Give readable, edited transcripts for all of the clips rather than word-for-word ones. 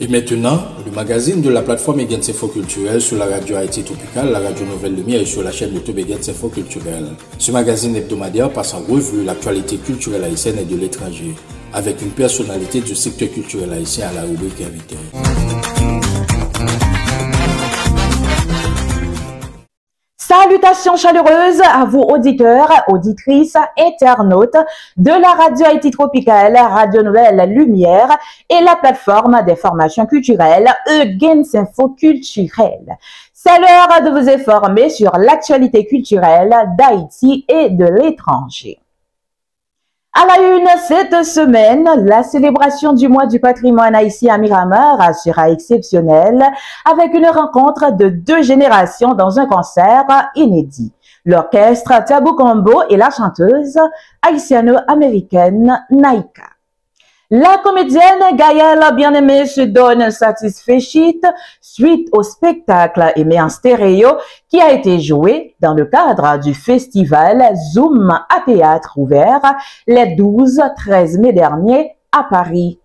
Et maintenant, le magazine de la plateforme Egens Info Culturel sur la radio Haïti Tropicale, la radio Nouvelle Lumière et sur la chaîne YouTube Egens Info Culturel. Ce magazine hebdomadaire passe en revue l'actualité culturelle haïtienne et de l'étranger, avec une personnalité du secteur culturel haïtien à la rubrique invité. Salutations chaleureuses à vous auditeurs, auditrices, internautes de la radio Haïti Tropicale, Radio Nouvelle Lumière et la plateforme d'information culturelle Egens Info Culturel. C'est l'heure de vous informer sur l'actualité culturelle d'Haïti et de l'étranger. À la une, cette semaine, la célébration du mois du patrimoine haïtien à Miramar sera exceptionnelle avec une rencontre de 2 générations dans un concert inédit. L'orchestre Tabou Combo et la chanteuse haïtiano-américaine Naïka. La comédienne Gaëlle Bien-Aimée se donne satisfaite suite au spectacle Aimé en stéréo qui a été joué dans le cadre du festival Zoom à théâtre ouvert les 12-13 mai dernier à Paris.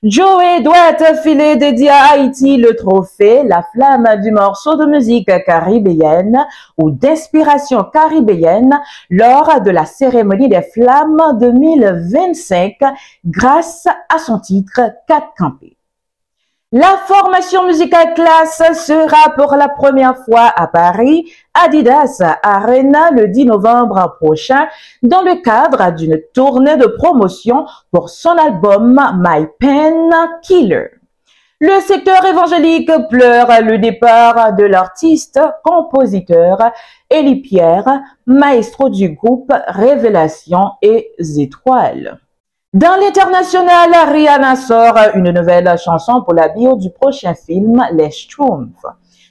Joey doit filer dédié à Haïti le trophée La Flamme du morceau de musique caribéenne ou d'inspiration caribéenne lors de la cérémonie des Flammes 2025 grâce à son titre 4 campés. La formation musicale classe sera pour la première fois à Paris, Adidas Arena le 10 novembre prochain dans le cadre d'une tournée de promotion pour son album My Pen Killer. Le secteur évangélique pleure le départ de l'artiste, compositeur Élie Pierre, maestro du groupe Révélation et Étoiles. Dans l'international, Rihanna sort une nouvelle chanson pour la bio du prochain film Les Schtroumpfs.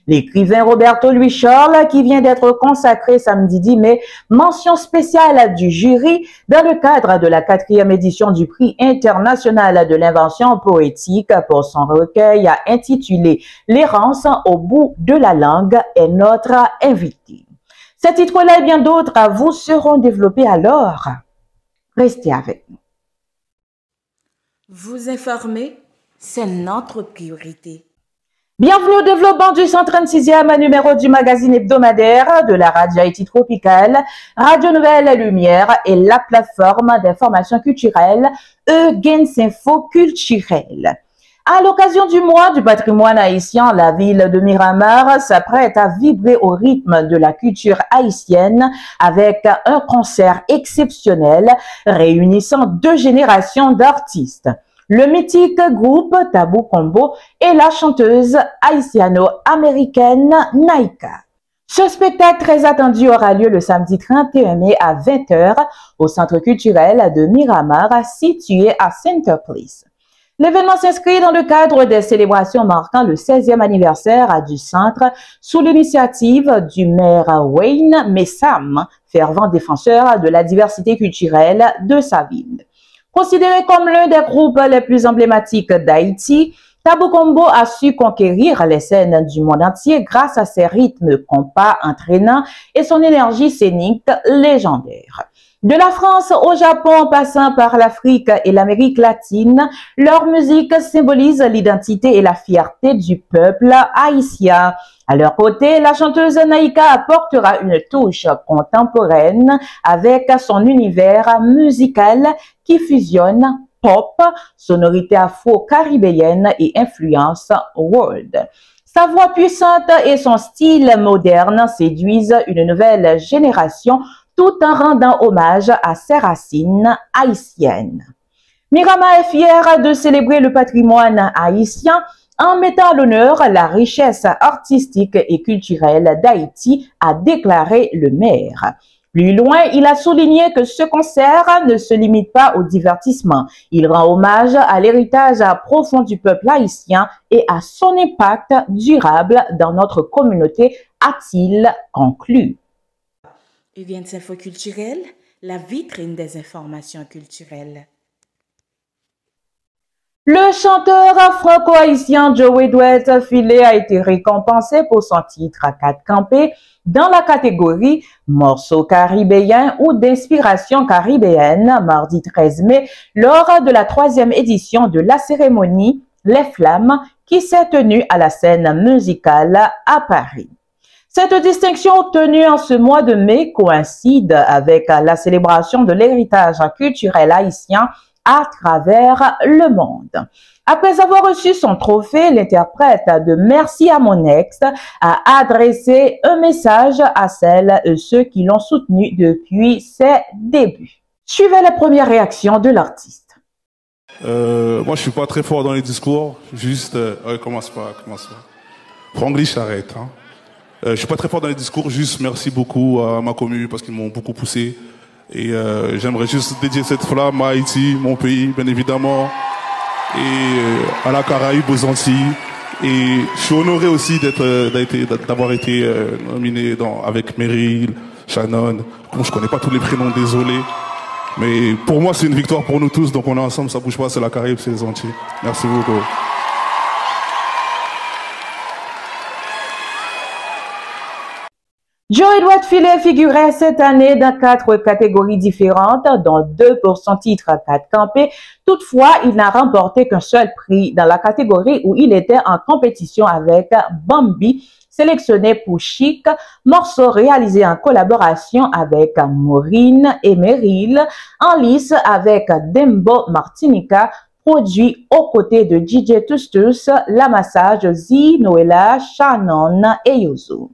L'écrivain Roberto Louis Charles, qui vient d'être consacré samedi 10 mai, mention spéciale du jury dans le cadre de la 4e édition du prix international de l'invention poétique pour son recueil intitulé L'errance au bout de la langue, est notre invité. Ces titres-là et bien d'autres vous seront développés alors. Restez avec nous. Vous informer, c'est notre priorité. Bienvenue au développement du 136e numéro du magazine hebdomadaire de la radio Haïti Tropicale, Radio Nouvelle Lumière et la plateforme d'information culturelle Egens Info Culturel. À l'occasion du mois du patrimoine haïtien, la ville de Miramar s'apprête à vibrer au rythme de la culture haïtienne avec un concert exceptionnel réunissant 2 générations d'artistes. Le mythique groupe Tabou Combo et la chanteuse haïtiano-américaine Naïka. Ce spectacle très attendu aura lieu le samedi 31 mai à 20 h au Centre culturel de Miramar situé à Center Place. L'événement s'inscrit dans le cadre des célébrations marquant le 16e anniversaire du centre sous l'initiative du maire Wayne Messam, fervent défenseur de la diversité culturelle de sa ville. Considéré comme l'un des groupes les plus emblématiques d'Haïti, Tabou Combo a su conquérir les scènes du monde entier grâce à ses rythmes compas entraînants et son énergie scénique légendaire. De la France au Japon, en passant par l'Afrique et l'Amérique latine, leur musique symbolise l'identité et la fierté du peuple haïtien. À leur côté, la chanteuse Naïka apportera une touche contemporaine avec son univers musical qui fusionne pop, sonorité afro-caribéenne et influence world. Sa voix puissante et son style moderne séduisent une nouvelle génération tout en rendant hommage à ses racines haïtiennes. Miramar est fière de célébrer le patrimoine haïtien en mettant à l'honneur la richesse artistique et culturelle d'Haïti, a déclaré le maire. Plus loin, il a souligné que ce concert ne se limite pas au divertissement. Il rend hommage à l'héritage profond du peuple haïtien et à son impact durable dans notre communauté, a-t-il conclu. Egens Info Culturel, la vitrine des informations culturelles. Le chanteur franco-haïtien Joey Douet Filé a été récompensé pour son titre à 4 campés dans la catégorie morceaux caribéens ou d'inspiration caribéenne mardi 13 mai lors de la 3e édition de la cérémonie Les Flammes qui s'est tenue à la scène musicale à Paris. Cette distinction obtenue en ce mois de mai coïncide avec la célébration de l'héritage culturel haïtien à travers le monde. Après avoir reçu son trophée, l'interprète de Merci à mon ex a adressé un message à celles et ceux qui l'ont soutenu depuis ses débuts. Suivez les premières réactions de l'artiste. Moi, je suis pas très fort dans les discours. Juste, commence pas. Franglish, arrête. Hein. Je suis pas très fort dans les discours. Juste, merci beaucoup à ma commune parce qu'ils m'ont beaucoup poussé. Et j'aimerais juste dédier cette flamme à Haïti, mon pays, bien évidemment, et à la Caraïbe, aux Antilles. Et je suis honoré aussi d'avoir été nominé avec Meryl, Shannon. Bon, je connais pas tous les prénoms, désolé. Mais pour moi, c'est une victoire pour nous tous. Donc on est ensemble, ça bouge pas, c'est la Caraïbe, c'est les Antilles. Merci beaucoup. Joe-Edouard Filet figurait cette année dans 4 catégories différentes, dont 2 pour son titre 4 campé. Toutefois, il n'a remporté qu'un seul prix dans la catégorie où il était en compétition avec Bambi, sélectionné pour Chic, morceau réalisé en collaboration avec Maureen et Meryl, en lice avec Dembo Martinica, produit aux côtés de DJ Tustus, La Massage, Z, Noëlla, Shannon et Yozo.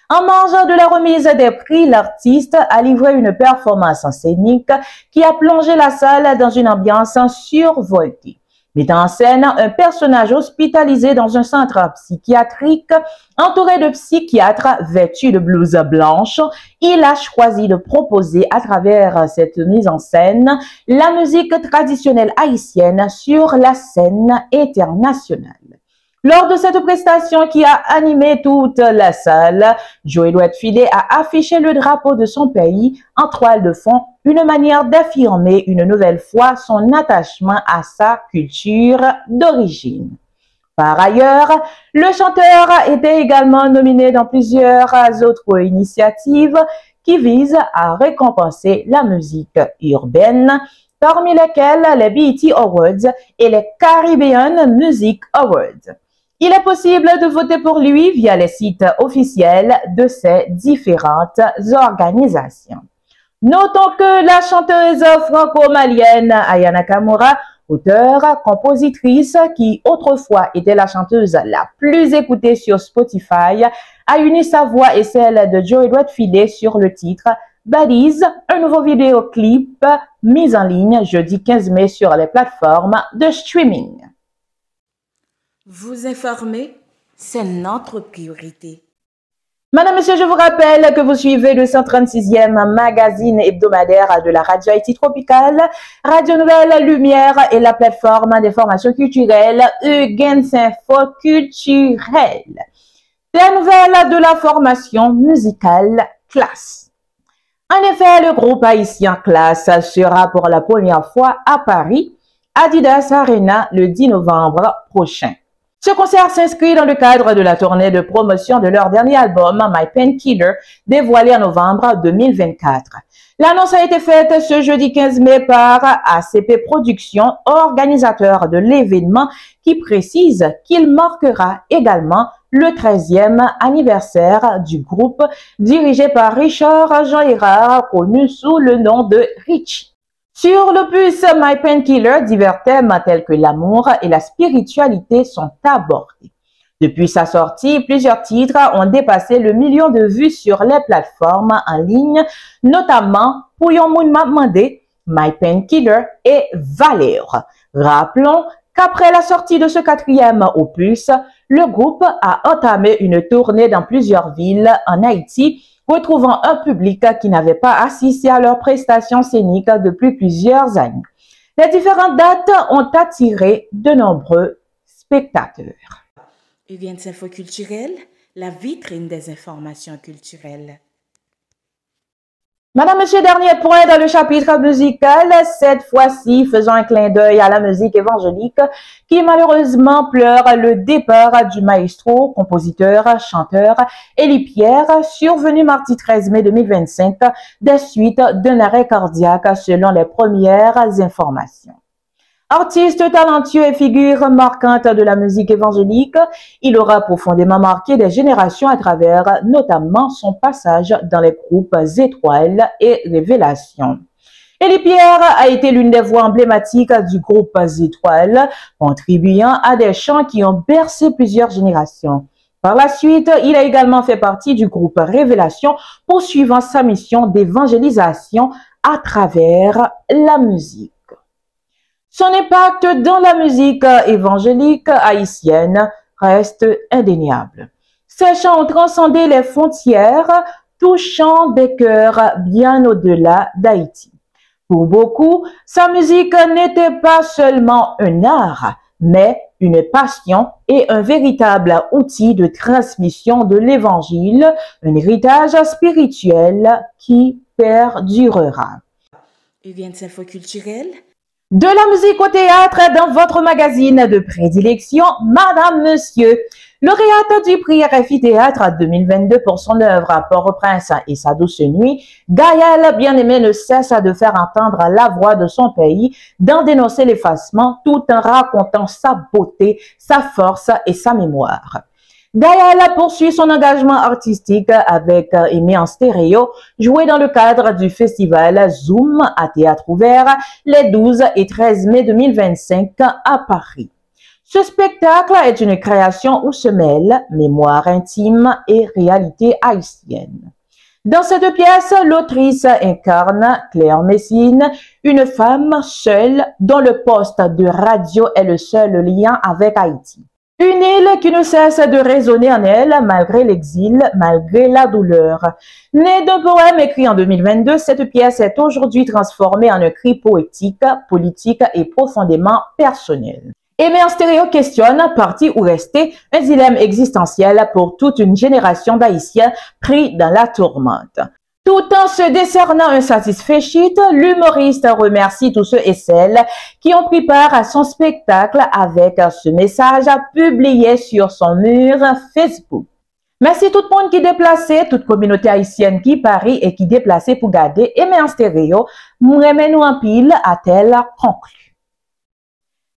En marge de la remise des prix, l'artiste a livré une performance scénique qui a plongé la salle dans une ambiance survoltée. Mettant en scène un personnage hospitalisé dans un centre psychiatrique, entouré de psychiatres vêtus de blouses blanches, il a choisi de proposer à travers cette mise en scène la musique traditionnelle haïtienne sur la scène internationale. Lors de cette prestation qui a animé toute la salle, Joe-Edouard Filet a affiché le drapeau de son pays en toile de fond, une manière d'affirmer une nouvelle fois son attachement à sa culture d'origine. Par ailleurs, le chanteur était également nominé dans plusieurs autres initiatives qui visent à récompenser la musique urbaine, parmi lesquelles les BET Awards et les Caribbean Music Awards. Il est possible de voter pour lui via les sites officiels de ces différentes organisations. Notons que la chanteuse franco-malienne Aya Nakamura, auteure, compositrice qui autrefois était la chanteuse la plus écoutée sur Spotify, a uni sa voix et celle de Joe-Edouard Filet sur le titre Baddies, un nouveau vidéoclip mis en ligne jeudi 15 mai sur les plateformes de streaming. Vous informer, c'est notre priorité. Madame, Monsieur, je vous rappelle que vous suivez le 136e magazine hebdomadaire de la radio Haïti Tropicale, Radio Nouvelle Lumière et la plateforme d'information culturelle Eugens Info Culturel. La nouvelle de la formation musicale Classe. En effet, le groupe haïtien Classe sera pour la première fois à Paris, Adidas Arena, le 10 novembre prochain. Ce concert s'inscrit dans le cadre de la tournée de promotion de leur dernier album, My Painkiller, dévoilé en novembre 2024. L'annonce a été faite ce jeudi 15 mai par ACP Productions, organisateur de l'événement, qui précise qu'il marquera également le 13e anniversaire du groupe, dirigé par Richard Jean-Hérard, connu sous le nom de Richie. Sur l'opus My Painkiller, divers thèmes tels que l'amour et la spiritualité sont abordés. Depuis sa sortie, plusieurs titres ont dépassé le million de vues sur les plateformes en ligne, notamment Pouyon Moun M'a Mandé, My Painkiller et Valère. Rappelons qu'après la sortie de ce 4e opus, le groupe a entamé une tournée dans plusieurs villes en Haïti, retrouvant un public qui n'avait pas assisté à leurs prestations scéniques depuis plusieurs années. Les différentes dates ont attiré de nombreux spectateurs. Eugens Info Culturel, la vitrine des informations culturelles. Madame, Monsieur, dernier point dans le chapitre musical, cette fois-ci faisant un clin d'œil à la musique évangélique qui malheureusement pleure le départ du maestro, compositeur, chanteur Élie Pierre, survenu mardi 13 mai 2025 des suites d'un arrêt cardiaque selon les premières informations. Artiste talentueux et figure marquante de la musique évangélique, il aura profondément marqué des générations à travers notamment son passage dans les groupes Étoiles et Révélation. Élie Pierre a été l'une des voix emblématiques du groupe Étoiles, contribuant à des chants qui ont bercé plusieurs générations. Par la suite, il a également fait partie du groupe Révélation, poursuivant sa mission d'évangélisation à travers la musique. Son impact dans la musique évangélique haïtienne reste indéniable. Ses chants ont transcendé les frontières, touchant des cœurs bien au-delà d'Haïti. Pour beaucoup, sa musique n'était pas seulement un art, mais une passion et un véritable outil de transmission de l'Évangile, un héritage spirituel qui perdurera. Events infoculturels. De la musique au théâtre dans votre magazine de prédilection, Madame, Monsieur. Lauréate du prix RFI Théâtre 2022 pour son œuvre à Port-au-Prince et sa douce nuit, Gaëlle Bien-Aimée ne cesse de faire entendre la voix de son pays, d'en dénoncer l'effacement tout en racontant sa beauté, sa force et sa mémoire. Gaëlle poursuit son engagement artistique avec Aimé en stéréo, joué dans le cadre du festival Zoom à théâtre ouvert les 12 et 13 mai 2025 à Paris. Ce spectacle est une création où se mêlent mémoire intime et réalité haïtienne. Dans cette pièce, l'autrice incarne Claire Messine, une femme seule dont le poste de radio est le seul lien avec Haïti. Une île qui ne cesse de résonner en elle malgré l'exil, malgré la douleur. Née d'un poème écrit en 2022, cette pièce est aujourd'hui transformée en un cri poétique, politique et profondément personnel. Aimé en stéréo questionne, parti ou rester, un dilemme existentiel pour toute une génération d'Haïtiens pris dans la tourmente. Tout en se décernant un satisfait shit, l'humoriste remercie tous ceux et celles qui ont pris part à son spectacle avec ce message publié sur son mur Facebook. Merci tout le monde qui déplacé, toute communauté haïtienne qui parie et qui déplacé pour garder Aimé en stéréo, m'aimez nous en pile, a-t-elle conclu.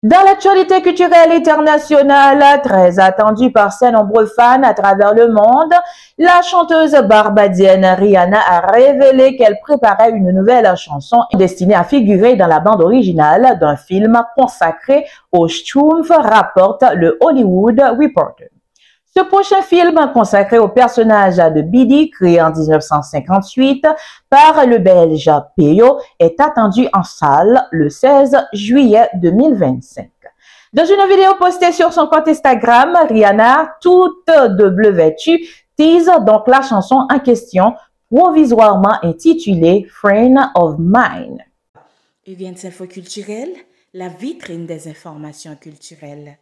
Dans l'actualité culturelle internationale, très attendue par ses nombreux fans à travers le monde, la chanteuse barbadienne Rihanna a révélé qu'elle préparait une nouvelle chanson destinée à figurer dans la bande originale d'un film consacré au Schtroumpf, rapporte le Hollywood Reporter. Ce prochain film, consacré au personnage de Bidi, créé en 1958 par le Belge Peyo, est attendu en salle le 16 juillet 2025. Dans une vidéo postée sur son compte Instagram, Rihanna, toute de bleu vêtue, tease donc la chanson en question, provisoirement intitulée Friend of Mine. Events infoculturels, la vitrine des informations culturelles.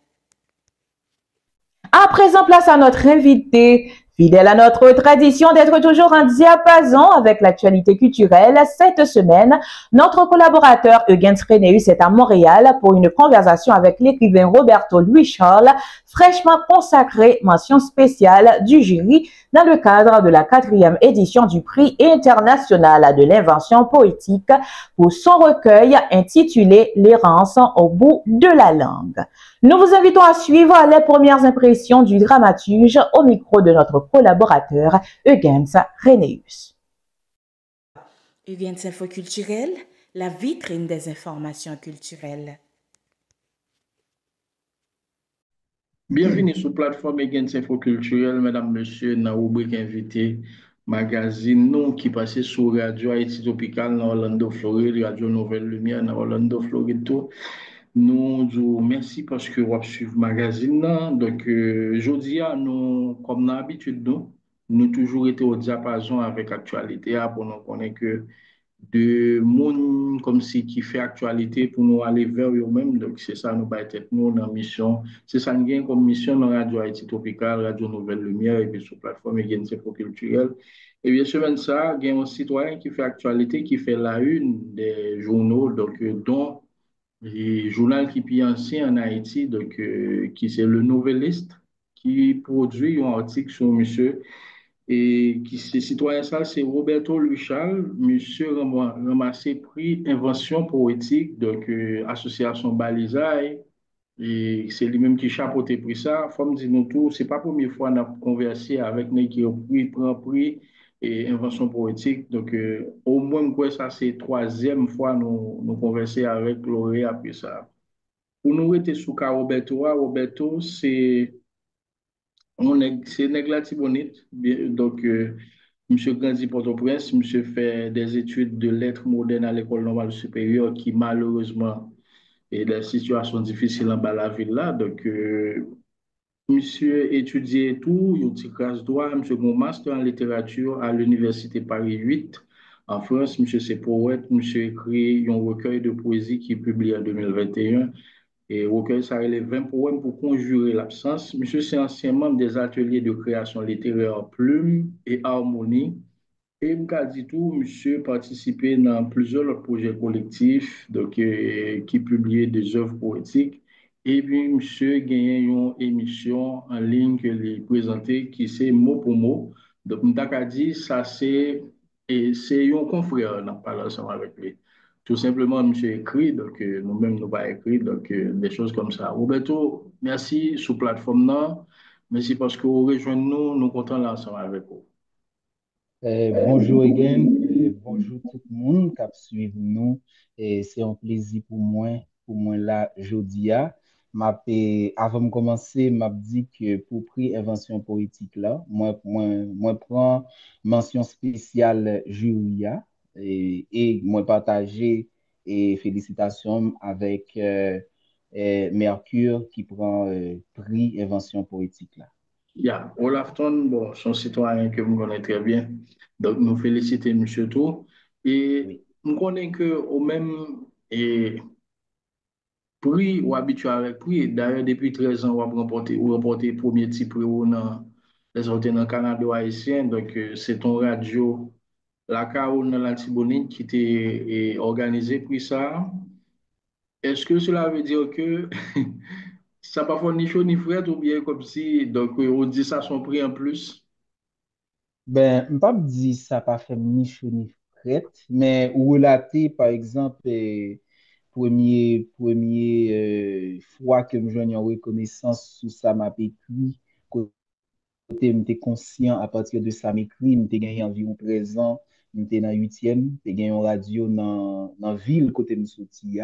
À présent, place à notre invité. Fidèle à notre tradition d'être toujours en diapason avec l'actualité culturelle, cette semaine, notre collaborateur Eugens Renéus est à Montréal pour une conversation avec l'écrivain Roberto Louis-Charles, fraîchement consacré mention spéciale du jury dans le cadre de la 4e édition du prix international de l'invention poétique pour son recueil intitulé L'errance au bout de la langue. Nous vous invitons à suivre les premières impressions du dramaturge au micro de notre collaborateur Eugens Renéus. Events infoculturels, la vitrine des informations culturelles. Bienvenue sur la plateforme Events infoculturels, mesdames, messieurs, dans la rubrique invité magazine nous qui passe sur Radio Haïti Tropical dans Orlando, Floride, Radio Nouvelle Lumière dans Orlando, Floride. Nous vous merci parce que vous suivez le magazine. Donc, aujourd'hui, nous, comme d'habitude, nous toujours été au diapason avec l'actualité pour nous connaître que de monde comme si qui fait actualité pour nous aller vers eux-mêmes. Donc, c'est ça, nous va être nous dans la mission. C'est ça, nous gagnons comme mission dans Radio Haïti Tropical, Radio Nouvelle Lumière et puis sur la plateforme Events infoculturels. Et bien, semaine ça, il y a un citoyen qui fait actualité, qui fait la une des journaux, donc, dont le journal qui est ancien en Haïti, donc, qui c'est le Nouvelliste, qui produit un article sur monsieur Et qui c'est citoyen ça, c'est Roberto Luchal, monsieur ramassé prix Invention poétique, donc association Balisaï, et c'est lui-même qui chapeauté pris ça. Faut me dire nous tout, c'est pas la première fois qu'on a conversé avec nous qui a pris, prend prix et Invention poétique. Donc au moins, quoi, ça c'est troisième fois nous converser avec lauréat après ça. Pour nous rester sous cas Roberto, Roberto, c'est nèg la Tibonite. Donc, monsieur grandi Port-au-Prince, monsieur fait des études de lettres modernes à l'école normale supérieure qui malheureusement est dans une situation difficile en bas la ville là. Donc, monsieur étudié tout, il a une classe droit, monsieur a un master en littérature à l'université Paris 8 en France. Monsieur c'est poète, monsieur écrit un recueil de poésie qui est publié en 2021. Et recueil, ça relève 20 poèmes pour conjurer l'absence. Monsieur, c'est ancien membre des ateliers de création littéraire Plume et Harmonie. Et m'a dit tout, monsieur participé dans plusieurs projets collectifs donc, qui publiaient des œuvres poétiques. Et puis, monsieur gagné une émission en ligne que les présenté qui c'est mot pour mot. Donc, m'a dit, ça c'est un confrère, on parle ensemble avec lui. Tout simplement, monsieur écrit, donc nous-mêmes, nous pas écrit, donc des choses comme ça. Roberto, merci sur la plateforme. Non. Merci parce que vous rejoignez nous, nous comptons là ensemble avec vous. Bonjour again, bonjour tout le monde qui a suivi nous. Et c'est un plaisir pour moi là, jodia. Avant de commencer, m'a dit que pour prix Invention poétique là, moi prends mention spéciale jury et moi partager et félicitations avec Mercure qui prend prix Invention poétique là. Yeah. Olafton, bon, son citoyen que vous connaissez très bien. Donc, nous félicitons monsieur tout. Et Oui. nous connaissons que au même et prix ou habitué avec prix. D'ailleurs, depuis 13 ans, ou remporté le premier petit prix ou dans les autres dans le Canada haïtien. Donc, c'est ton radio, la CAO dans la Tibonite qui t'a organisé pour ça. Est-ce que cela veut dire que ça n'a pas fait ni chaud ni frais ou bien comme si, donc, on dit ça son prix en plus? Ben, m'pa dit ça pas fait ni chaud ni fret, mais ou relater par exemple fois que me joigne en reconnaissance sous ça m'a écrit côté m'étais conscient à partir de ça m'écrit m'étais gagné environ 13 ans m'étais dans 8e t'ai gagné en radio dans ville côté me sorti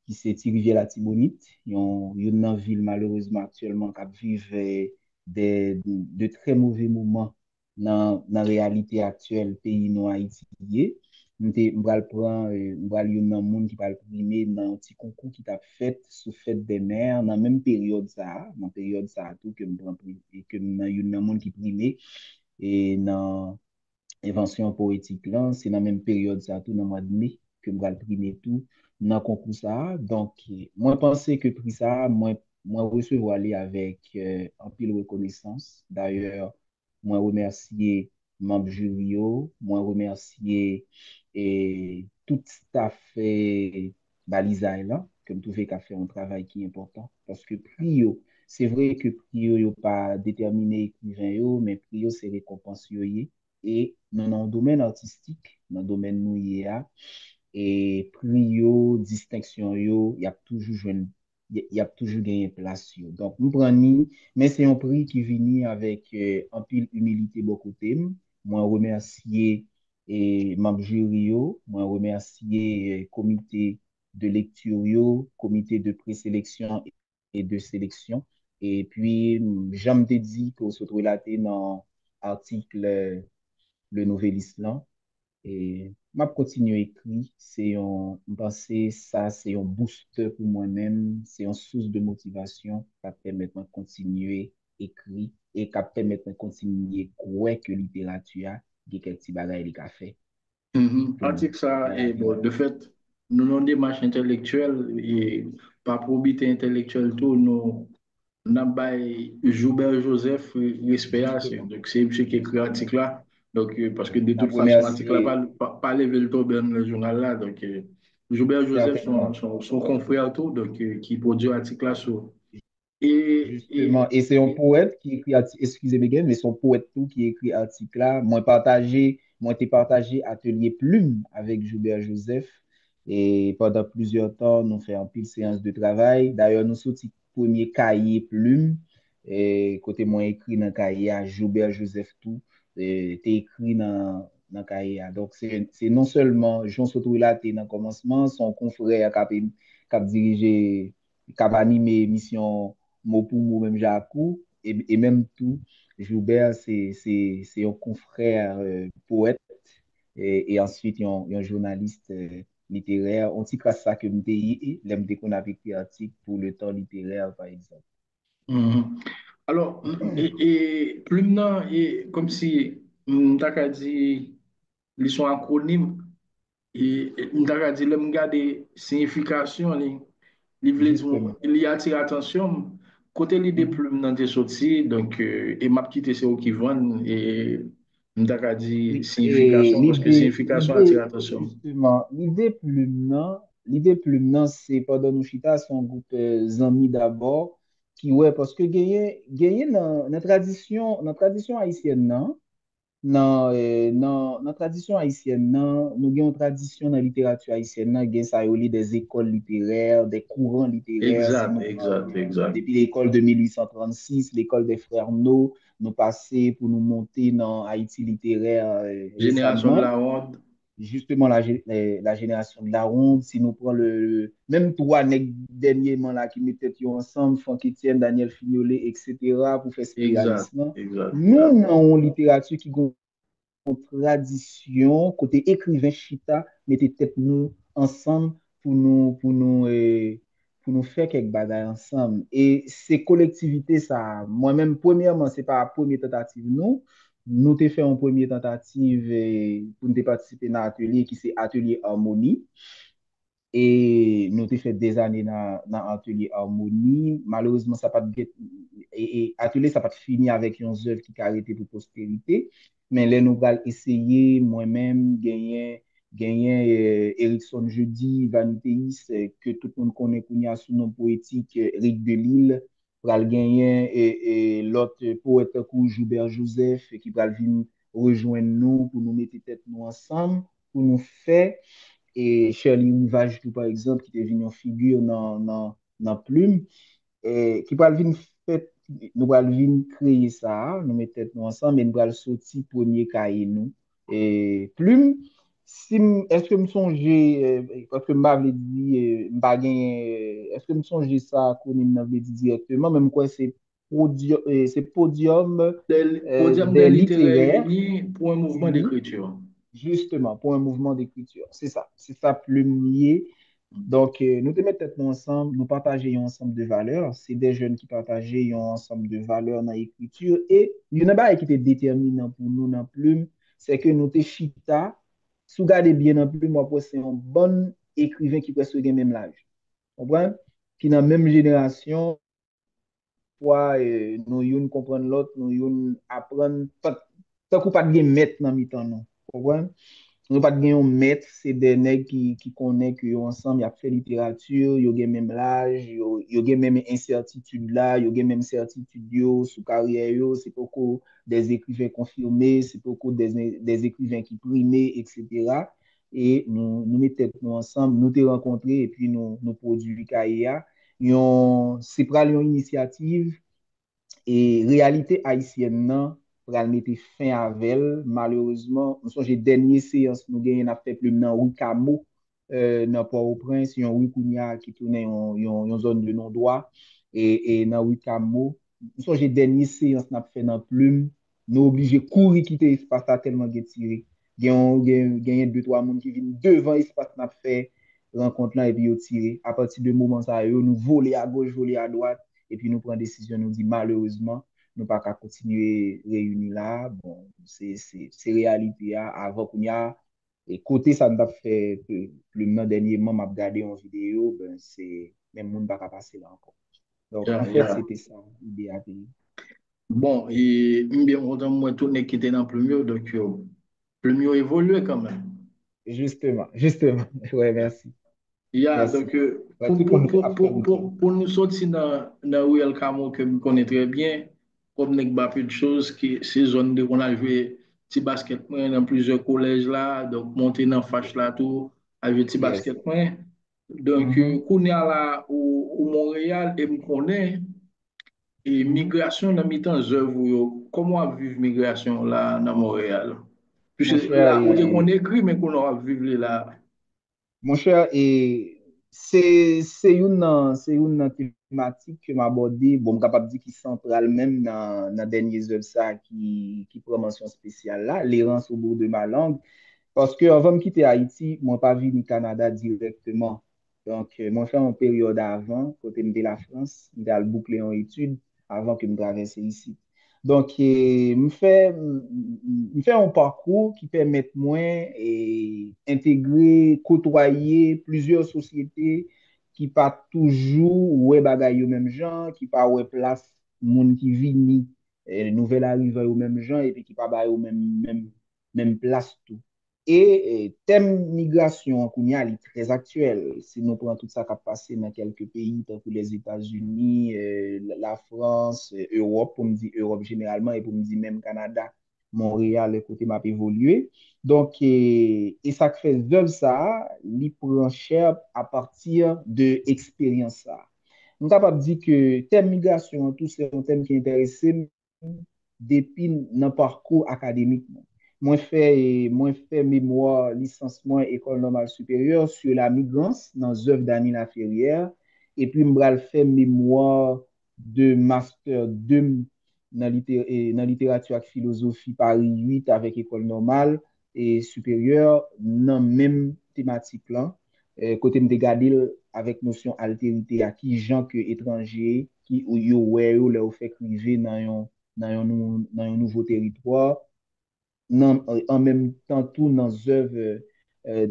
qui c'est Rivière la Tibonite. Une ville malheureusement actuellement qui vit de très mauvais moments dans la réalité actuelle pays non Haïti. Je vais prendre un monde qui va le primer dans un petit concours qui t'a fait sous fête des mères dans la même période ça, dans la période ça tout que que un monde qui primé et dans invention poétique là, c'est dans la même période ça tout dans le mois de mai que je vais le primer tout dans le concours ça. Donc, moi, je pensais que prix ça, moi, recevoir aller avec un pile reconnaissance. D'ailleurs, moi, remercier membre jury, yo, moi, remercier tout staff balisaï là, comme tout fait qu'a fait un travail qui est important. Parce que prix, c'est vrai que prix, yo pas déterminé écrivain, yo, mais prix, c'est récompense, yo, et dans le domaine artistique, dans le domaine nous, et prix yo, distinction yo, y a toujours gagné place yo. Donc, nous prenons, mais c'est un prix qui vient avec un pile humilité beaucoup thème. Moi, remercier membre jury yo, moi, remercier comité de lecture yo, comité de présélection et de sélection. Et puis, j'aime te dit qu'on se relaté dans l'article Le Nouvel Islam. Et m'a continué à écrire, pensée, ça, c'est un booster pour moi-même, c'est une source de motivation qui permet de continuer à écrire et qui permet de continuer à croire que la littérature, il y a quelques petits bagages qu'il a fait pour Pratique ça, la et vie. bon, de fait, nous avons des démarche intellectuelle et par probité intellectuelle, tout, nous avons Joubert Joseph respect. Donc, c'est monsieur qui écrit l'article là. Donc, parce que de N'a toute façon, l'article là, remercié pas levé le tour dans le journal là. Donc, Joubert Joseph, certainement. son confrère tout, donc, qui produit l'article là sur. Et Justement, et c'est un poète qui écrit, excusez-moi, mais son poète tout qui écrit article là. Moi, t'ai partagé Atelier Plume avec Joubert Joseph. Et pendant plusieurs temps, nous faisons pile séance de travail. D'ailleurs, nous sortis premier cahier Plume. Et côté moi écrit dans le cahier à Joubert Joseph tout. Et t'es écrit dans le cahier. Donc, c'est non seulement Jean Soto là, t'es dans le commencement, son confrère qui a dirigé, qui a animé mission mot pour mot, même Jacou, et même tout, Joubert, c'est un confrère poète, et ensuite, il y a un journaliste littéraire. On dit que ça que l'aime qu'on avait écrit un article pour le temps littéraire, par exemple. mhm. Alors, plume nan, comme si, m'ta ka di, li son acronyme, m'ta ka di, le m'gade signification, li vle di, Justement. li attire attention, kote li de Mhm. plume nan te soti, donc, et map kite se ou ki van, et m'ta ka di Oui, et signification, parce que signification attire attention. justement, l'idée plume, non, c'est pendant nous chita, son groupe Zami d'abord, qui, ouais, parce que gagné dans tradition haïtienne, non, dans tradition haïtienne, non, nous avons une tradition dans la littérature haïtienne, non, gen ça y est, des écoles littéraires, des courants littéraires, si Exact, nous prenons exact, exact. depuis l'école de 1836, l'école des frères No, nous passer pour nous monter dans Haïti littéraire Génération de récemment. la honte. Justement, la génération de la ronde, si nous prenons même trois nègres dernièrement là qui mettaient ensemble, Franck Etienne, Daniel Fignolet, etc., pour faire Exact, spiralisme. exact, Nous, exact. dans une littérature qui tradition, côté écrivain Chita, mettez tête nous ensemble pour nous faire quelques bagages ensemble. Et ces collectivités, ça, moi-même, premièrement, c'est pas la première tentative, nous t'ai fait une première tentative pour nous participer dans l'atelier qui c'est Atelier Harmonie. Et nous avons fait des années dans l'atelier Harmonie. Malheureusement, ça pas et atelier ça pas fini avec une œuvre qui a arrêté pour postérité. Mais là, nous allons essayer moi-même gagner Erickson Jeudi, Vanitéis, que tout le monde connaît qu'on y a sous nom poétique Rick Delisle, pour aller gagner et l'autre poète que Joubert Joseph qui va venir rejoindre nous pour nous mettre tête nous ensemble pour nous faire et Shirley Rivage, tout par exemple, qui est venu en figure dans Plume, et qui va venir fait, nous va venir créer ça, nous mettons nous ensemble, et nous allons sortir premier cahier nous. Et Plume, si, est-ce que me songez, parce que m'avait dit, est-ce que me songez ça, qu'on m'avait dit directement, même quoi, c'est podium Podium des des littéraires littéraires. unis pour un mouvement Unis. d'écriture. Justement, pour un mouvement d'écriture. C'est ça, plumier. Donc, nous te mettons nous ensemble, nous partageons ensemble de valeurs. C'est des jeunes qui partagent un ensemble de valeurs dans l'écriture. Et il y en a pas qui était déterminant pour nous dans Plume, c'est que nous te chita, si vous regardez bien dans Plume, moi, c'est un bon écrivain qui peut se gagner même l'âge. Vous comprenez? Qui dans la même génération, fois, nous yon comprendre l'autre, nous yon apprendre, tant qu'on pas de maître dans mi-temps, non. Vous comprenez? Nous pas de gen yon maître, c'est des nègres qui connaissent que yo ensemble, y a fait littérature, yo gen même l'âge, yo gen même incertitude là, yo gen même certitude yo sous carrière yo, c'est beaucoup des écrivains confirmés, c'est beaucoup des écrivains qui primés, etc. Et nous mettons nous ensemble, nous te rencontrés et puis nous produisons KIA. C'est pour une initiative et réalité haïtienne, non, pour aller mettre fin à elle, malheureusement, nous sommes les dernières séances, nous gagnons fait plus dans Wikamo, dans Port-au-Prince, il y a un Wikounia qui tourne en zone de non-droit, et dans Wikamo, nous sommes les dernières séances, nous fait dans Plume, nous obligés de courir quitter l'espace tellement tiré. Il y a deux, trois personnes qui viennent devant l'espace, nous fait rencontre là, et puis ils tirent. À partir de moment ça, nous voler à gauche, voler à droite, et puis nous prenons décision, nous dit malheureusement, nous ne pouvons pas continuer réunis là. Bon, c'est réalité. Avant qu'on y a, et côté ça nous a fait, le dernièrement, m'a regardé en vidéo, ben, c'est même monde ne va pas passer là encore. Donc, en Yeah, fait, yeah. c'était ça, l'idée à payer. Bon, et bien, autant moi, tout n'est qui était dans le mieux, donc le mieux évolue quand même. Justement, justement. Ouais, merci. Yeah, Merci. donc, Ouais, tout le monde a fait routine. Pour nous sortir dans Royal Camo que je connais très bien, comme nous avons fait de choses, qui ces zones de on a joué petit basket moi, dans plusieurs collèges là, donc monter dans fâche là tout, a joué petit Yes. basket moi. Donc, Mhm, qu'on est là au Montréal et me connaît, et mhm. migration dans mi-temps œuvre, comment vivre migration là dans Montréal? Mon Puisque cher, là, on écrit, mais qu'on aura vivre là. Mon cher, et c'est une thématique que m'a abordé, bon, je capable de dire qui est centrale même dans dernier œuvre ça qui prend mention spéciale là, l'errance au bout de ma langue. Parce que avant de quitter Haïti, moi pas vu ni Canada directement. Donc, moi fait une période avant, côté de la France, je suis boucler en études avant que je traverse ici. Donc, me fait un parcours qui permet moi intégrer, côtoyer plusieurs sociétés qui pas toujours ouais bagaille au même genre, qui pas ouais place monde qui vini nouvelle arrivée au même genre et puis qui pas bail au même place tout. Et thème migration, kounya, il est très actuel. Si nous prenons tout ça qui a passé dans quelques pays, tels que les États-Unis, la France, Europe, pour me dire Europe généralement, et pour me dire même Canada, Montréal, le côté m'a évolué. Donc, et ça fait ça, il prend cher à partir de l'expérience ça. On est capable de dire que thème migration, tout c'est un thème qui intéresse depuis notre parcours académique. Moi fait mémoire, licenciement école normale supérieure sur la migrance dans œuvre d'Annie Laferrière. Et puis, je fait mémoire de master 2 dans littérature et philosophie Paris 8 avec école normale et supérieure dans même thématique là. Côté me regarder avec notion altérité à qui gens que étrangers qui ou yo ouais ou leur fait criver dans un nouveau territoire en même temps tout dans œuvre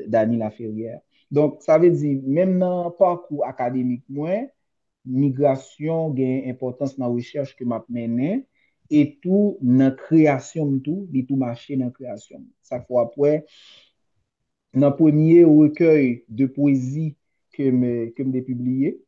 d'Annie Laferrière. Donc, ça veut dire, même dans le parcours académique, moi, migration a une importance dans la recherche que m'a menée et tout dans la création, tout marché dans la création. Ça fait après, dans le premier recueil de poésie que j'ai publié,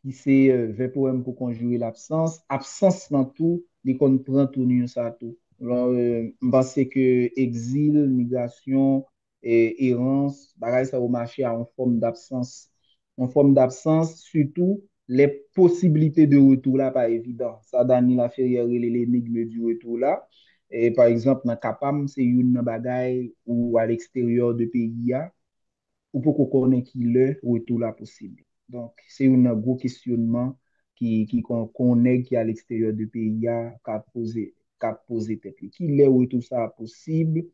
qui c'est 20 poèmes pour conjurer l'absence. Absence dans tout, les qu'on prend tout nu ça tout. Alors, je pense que exil, migration, et errance, bagay ça au marché a une forme d'absence. En forme d'absence, surtout, les possibilités de retour là, pas évident. Ça, Dani Laferrière, l'énigme du retour là. Et par exemple, dans Capam, c'est une bagaille ou à l'extérieur de pays, ou pour qu'on connaisse qui le retour là possible. Donc, c'est un gros questionnement qui qu'on connaît qui est à l'extérieur du pays qu'a posé tête. Qui le retour ça possible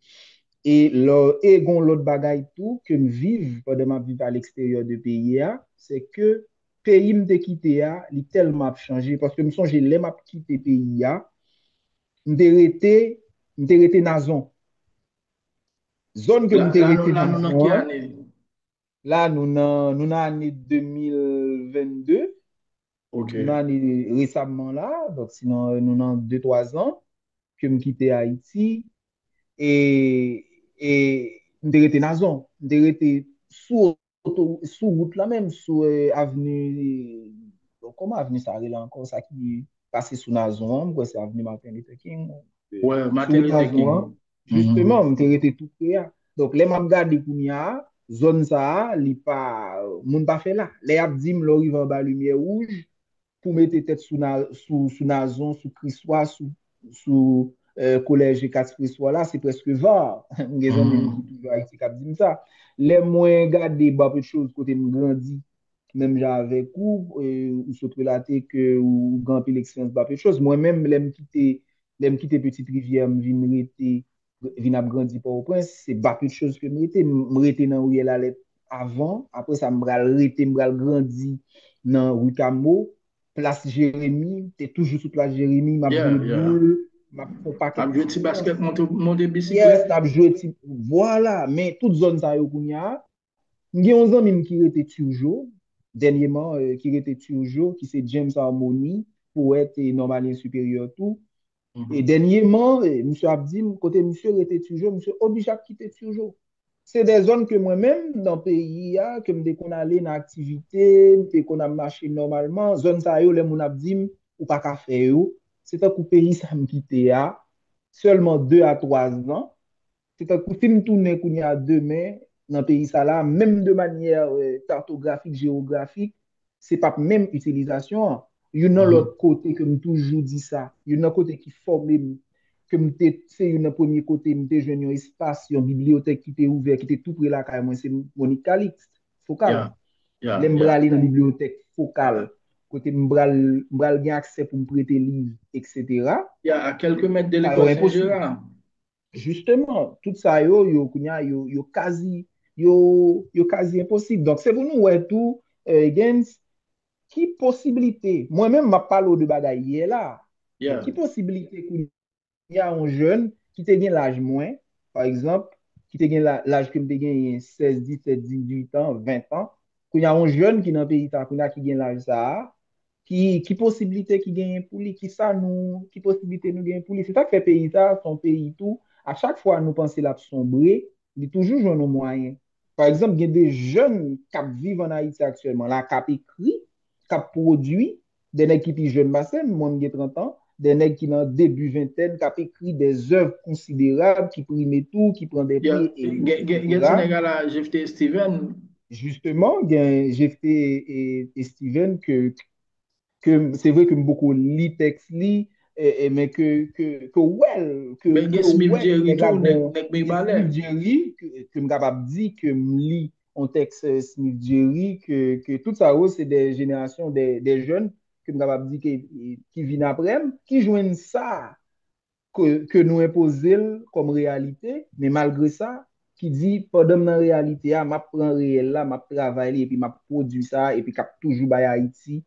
et l'autre bagaille tout que me vive pendant ma vie à l'extérieur du pays c'est que pays me quitté il tellement changé parce que me songe les m'a quitté pays me resté dans zone que me resté Là, nous, dans quelle dans année? là, nous année 2022, Ok. nous année récemment là, donc sinon nous avons 2 3 ans que je quitté Haïti et nous été dans la zone, nous été sous route là même, sous avenue, comment avenue ça là encore, ça qui passe sous la zone, quoi, c'est avenue Martin Luther King, Ouais, sous Martin route la Luther zone, King. justement, nous été tout près. Donc, les m'a regardé kounya, zone ça, li pas, moun pas fait là. Les ap di m'lo rive en bas lumière rouge, pour mettre tête sous Nazon, sous Crissois, sous collège 4 Crissois là, c'est presque 20. Les amis qui toujours Haïti qui dit ça. Les moins gardés, bah, peu de choses côté me grandi, même j'avais coup, ou se relater que, ou grand peu l'expérience, bah, peu de choses. Moi-même, l'aime quitter Petite Rivière, vin ap grandi Port-au-Prince, c'est pas peu de choses que m'rete dans où il allait avant, après ça m'bral grandi dans rue Camo, place Jérémy, t'es toujours sous place Jérémy, m'a joué Yeah, yeah. boule, m'a fait un paquet Am de joué petit expériences. basket, monter Yes, bicyclette. t'as joué, voilà, mais toute zone ça yo kounya, il y a un ami qui était toujours, dernièrement, qui était toujours, qui c'est James Harmony, poète et normalien supérieur tout. Et dernièrement, monsieur Abdim, côté monsieur était toujours, monsieur obligé de quitter toujours. c'est des zones que moi-même, dans le pays, que je qu'on aller dans l'activité, qu'on a marché normalement, zone ça yo, les moun ap di, ou pas qu'à faire yo. C'est un coup pays ça me quitté seulement 2 à 3 ans. C'est un coup film tourné qu'on y a demain dans le pays ça là, même de manière cartographique, géographique, c'est pas même utilisation. Il y a l'autre côté que me toujours dit ça. Il y a un côté qui forme que c'est un premier côté, m'te joindre un espace, une bibliothèque qui était ouverte, qui était tout près là quand même, c'est Monique Calixte, Focal. Yeah, yeah, L'aime yeah. aller dans la bibliothèque Focal, côté m'bral gen accès pour me prêter livre, etc. Yeah, à quelques mètres de Ça yo l'école impossible. Saint-Gérard. Justement, tout ça yo quasi impossible. Donc c'est pour nous ouais tout gens qui possibilité. Moi-même m'a parlé de bagaille hier là. Mais Yeah, qui possibilité qu'il y a un jeune qui te gagne l'âge moins, par exemple, qui te gagne l'âge que me te gagne 16, 17, 18 ans, 20 ans, qu'il y a un jeune qui dans le pays qui gagne l'âge ça, qui possibilité qui gagne pour lui, qui ça nous, qui possibilité nous gagne pour lui. C'est ça que fait pays ça, son pays tout. À chaque fois nous pensons la sombrer, il est toujours joué nos moyens. Par exemple, il y a des jeunes qui vivent en Haïti actuellement, là, qui écrit, qui produit, des nègres qui sont jeunes, moi, j'ai 30 ans, des nègres qui, dans le début vingtaine, qui écrit des œuvres considérables, qui priment tout, qui prend des yeah. prix Gen considérables. Sénégal, j'ai fait Steven. Justement, j'ai fait et Steven que c'est vrai que beaucoup lit texte li mais Mais gen que Smith ouais Jerry nèg la tout, gon nek me Smith balè. Jerry que me capable dit que me lit un texte Smith Jerry que tout ça c'est des générations des jeunes que me capable dit qui viennent après qui joignent ça que nous imposons comme réalité, mais malgré ça, qui dit, pendant la réalité, m'a prend réel là, m'a travaillé et puis m'a produit ça, et puis cap toujours by Haïti,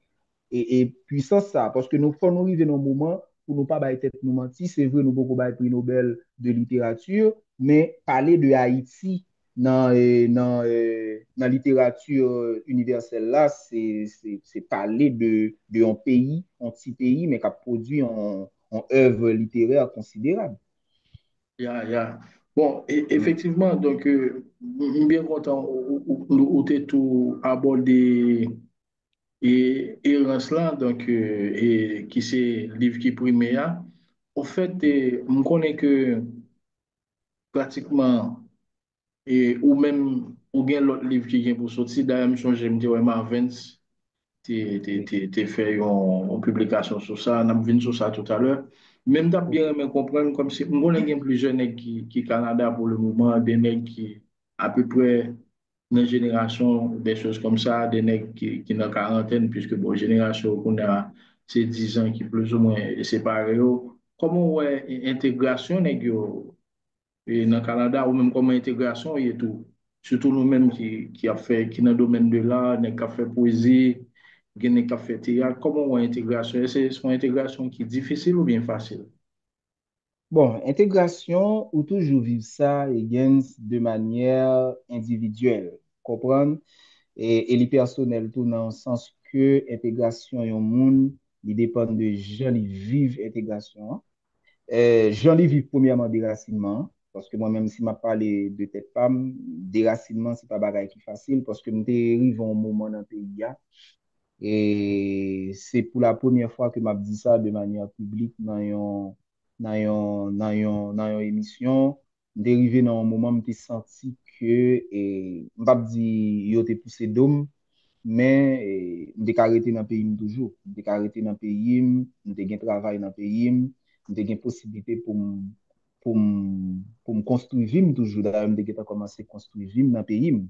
et puissance ça, parce que nous faut nous arriver dans un moment pour nous pas bailler tête nous mentir, c'est vrai, nous beaucoup bailler prix Nobel de littérature, mais parler de Haïti dans la littérature universelle là, c'est parler de un pays, un petit pays, mais qui a produit en œuvre littéraire considérable. Yeah, yeah. Bon, Mm. effectivement, donc, bien content où tu tout abordé et là, donc, et qui c'est livre qui primé là. Au fait, je connais que pratiquement, ou même, ou bien l'autre livre qui vient pour sortir, d'ailleurs, je me dis, ouais, Marvens, Oui. tu fait une publication sur ça, on a vu sur ça tout à l'heure. Même t'as bien aimé comprendre, comme si, on a plus jeunes nègres qui Canada pour le moment, des nègres qui, à peu près, dans la génération, des choses comme ça, des nègres qui dans la quarantaine, puisque, bon, génération qu'on a, c'est 10 ans qui plus ou moins séparés. Comment, ouais, intégration, nègres, et dans le Canada, ou même comme intégration et tout. Surtout nous-mêmes qui a fait, qui dans le domaine de l'art, qui a fait poésie, qui a fait théâtre, comment on intégration? Est-ce que c'est une intégration qui est difficile ou bien facile? Bon, intégration, ou toujours vivre ça, et gain de manière individuelle. Comprendre? Et les personnels, tout dans le sens que intégration et un monde, il dépend de gens qui vivent intégration. J'en ai vu premièrement déracinement, parce que moi-même, si je parle de tête femme, déracinement, c'est pas bagaille qui est facile, parce que nous arrivons à un moment dans le pays, et c'est pour la première fois que je dis ça de manière publique dans une émission. Dérivé dans un moment où je senti que, et je ne dis pas que poussé d'homme, mais je suis arrêté dans le pays toujours. Je suis arrêté dans le pays, je suis travail dans le pays, je suis possibilité pour me construire vie toujours. D'ailleurs, je suis commencé à construire vie dans le pays.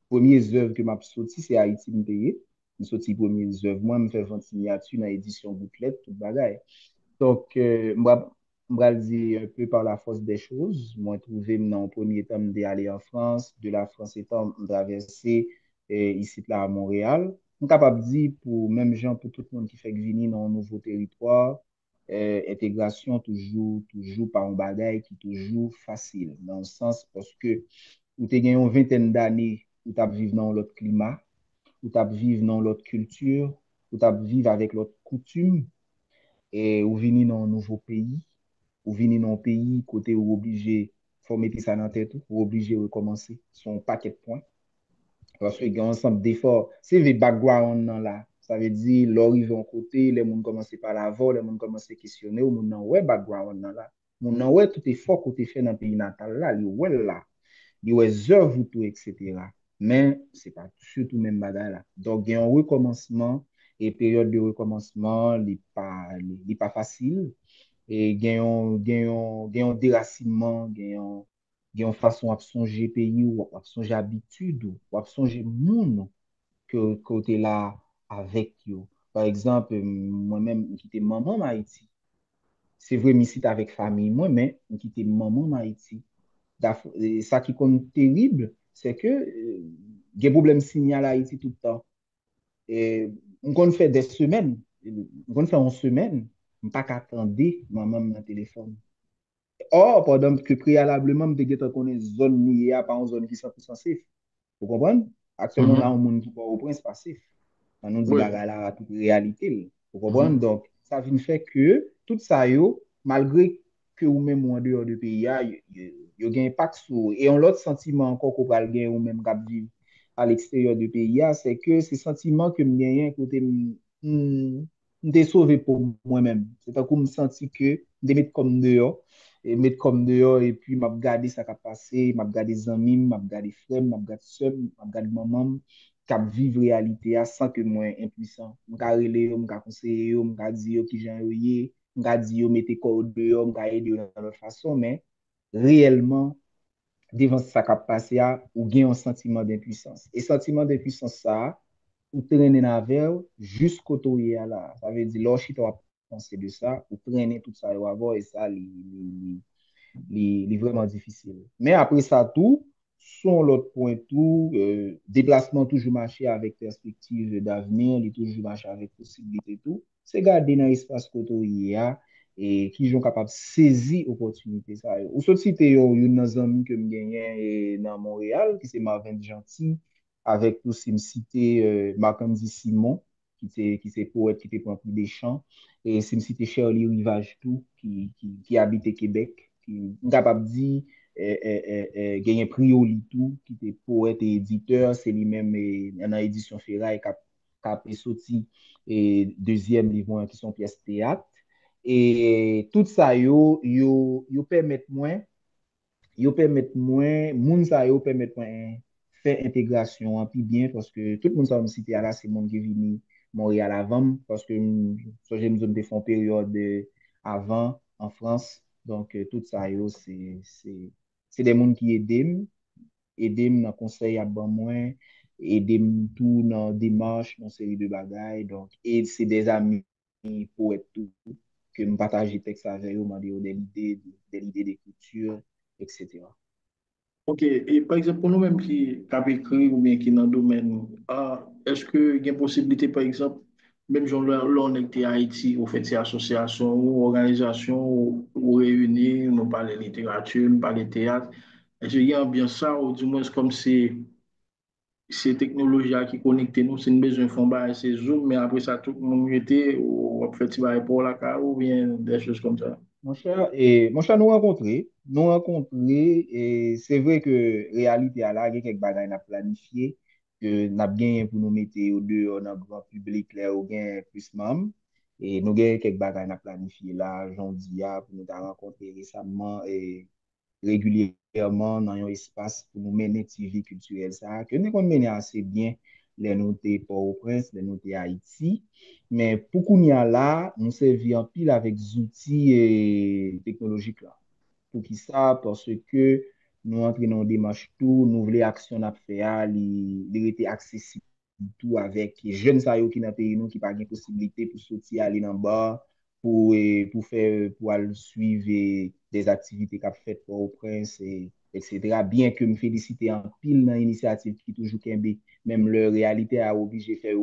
Première œuvre que je sorti, c'est Haïti me payer. Je sorti première œuvre. Moi, je fais 20 signature dans l'édition Bouclette, tout bagaille. Donc, moi, je dire un peu par la force des choses. Moi, trouvé dans le premier temps d'aller en France, de la France étant traversé ici là à Montréal. Je suis capable de dire pour même gens, pour tout le monde qui fait venir dans un nouveau territoire, intégration toujours par un bagage qui est toujours facile. Dans le sens parce que vous avez une vingtaine d'années où tu vivre dans l'autre climat, où tu vivre dans l'autre culture, où tu vivre avec l'autre coutume et ou venir dans un nouveau pays, ou venir dans un pays côté où obligé faut mettre ça dans la tête, pour obliger de recommencer son paquet de points. Parce que y a un ensemble d'efforts. C'est le background nan là. Ça veut dire, l'arrivée en côté, les gens commencent par la voix, les gens commencent à questionner, ou moun nan ouais background nan là. Moun nan ouais tout effort que tu fait dans le pays natal là, li ouais là. Li ouais œuvre tout, etc. Mais c'est pas surtout même bagaille là. Donc, il y a un recommencement, et période de recommencement, li pas facile. Et gen yon déracinement, gen yon façon ap sonje pays ou ap sonje habitude ou ap sonje moun que côté là avec yo. Par exemple, moi-même, je quitté maman en Haïti. C'est vrai, je suis avec famille, moi, mais je quitté maman en Haïti. Ça qui compte terrible, c'est que des problèmes signal à Haïti tout le temps. Et on fait des semaines, on fait une semaine, on pas qu'attendre maman dans le téléphone. Or, pendant que préalablement, je te connais zone liée pas une zone qui est 100% safe. Vous comprenez? Actuellement, là, Mhm. on monde qui part au prince pas safe. On nous dit Oui. bagarre là toute réalité. Vous comprenez? Mhm. Donc, ça vient faire que tout ça yo, malgré que ou même en dehors du pays, yo gen impact sur et un autre sentiment encore qu'on va gagner ou même cap vivre à l'extérieur du pays, c'est que ces sentiments que me gagne côté m'était sauvé pour moi-même. C'est un coup me senti que de mettre comme dehors et puis m'a regarder ça qui a passé, m'a regarder amis, m'a regarder frères, m'a regarder sœurs, m'a regarder maman cap vivre réalité sans que moi impuissant. M'ka relé yo, m'ka conseiller yo, m'ka dire yo qui j'en yoye, m'ka dire yo mettez corps dehors, m'ka aider yo dans leur façon, mais réellement devant ça qui a passé ou gain un sentiment d'impuissance. Et sentiment d'impuissance ça ou traîner avec jusqu'au toyer là. Ça veut dire lorsque tu as pensé de ça, ou traîner tout ça ou avoir et ça li vraiment difficile. Mais après ça tout, son l'autre point tout, déplacement toujours marcher avec perspective d'avenir, il toujours marcher avec possibilité tout, c'est garder dans l'espace côté et qui sont capables de saisir opportunité ça. Ou soit citer une ami que me gagné dans Montréal qui c'est Marvin Gentil avec aussi me citer Marc-Andy Simon qui c'est poète qui te prend plus des chants et c'est me citer Shirley Rivage tout qui habite Québec qui est capable de dire gagner prix au tout qui était poète et éditeur c'est lui-même en édition Ferraille qui a sorti et deuxième livre qui sont pièces théâtre et tout ça yo permettent moins moun sa yo permettent moins faire intégration en plus bien parce que tout le monde ça cité là c'est monde qui venu Montréal avant parce que so j'ai besoin de faire une période avant en France donc tout ça yo c'est des monde qui aident dans conseil à ban moins aider tout dans démarche dans série de bagages donc et c'est des amis pour être tout que me partager texte avec eux demander des idées d'écriture etc. Ok, et par exemple, pour nous-mêmes qui avons écrit ou bien qui dans le domaine, est-ce qu'il y a une possibilité, par exemple, même si on était à Haïti, ou fait ces associations ou organisations ou réunir, nous parler littérature, nous parler théâtre, est-ce qu'il y a bien ça, ou du moins comme c'est technologie qui connecte nous, c'est une besoin de faire c'est Zoom, mais après ça, tout le monde était, ou fait pour la car, ou bien des choses comme ça. Mon cher, nous rencontrer, et c'est vrai que réalité à la, il y a quelques bagages à planifier, que n'a bien pour nous mettre au dehors dans le grand public, là, ou bien plus même, et nous avons quelques bagages à planifier là, j'en dis, pour nous rencontrer récemment, et régulièrement dans un espace pour nous mener activité culturelle ça que nous mener assez bien les noter Port-au-Prince, les noter Haïti mais pour qu'on y a là on servit en pile avec des outils technologiques là pour qui ça parce que nous entrons dans des démarche tout nous voulons action à faire il était accessible tout avec les jeunes ça qui dans pays nous qui pas de possibilité pour sortir aller dans bar pour faire pour aller suivre des activités qu'a faites pour au prince etc. Bien que me féliciter en pile dans l'initiative qui toujours kembe même leur réalité a obligé faire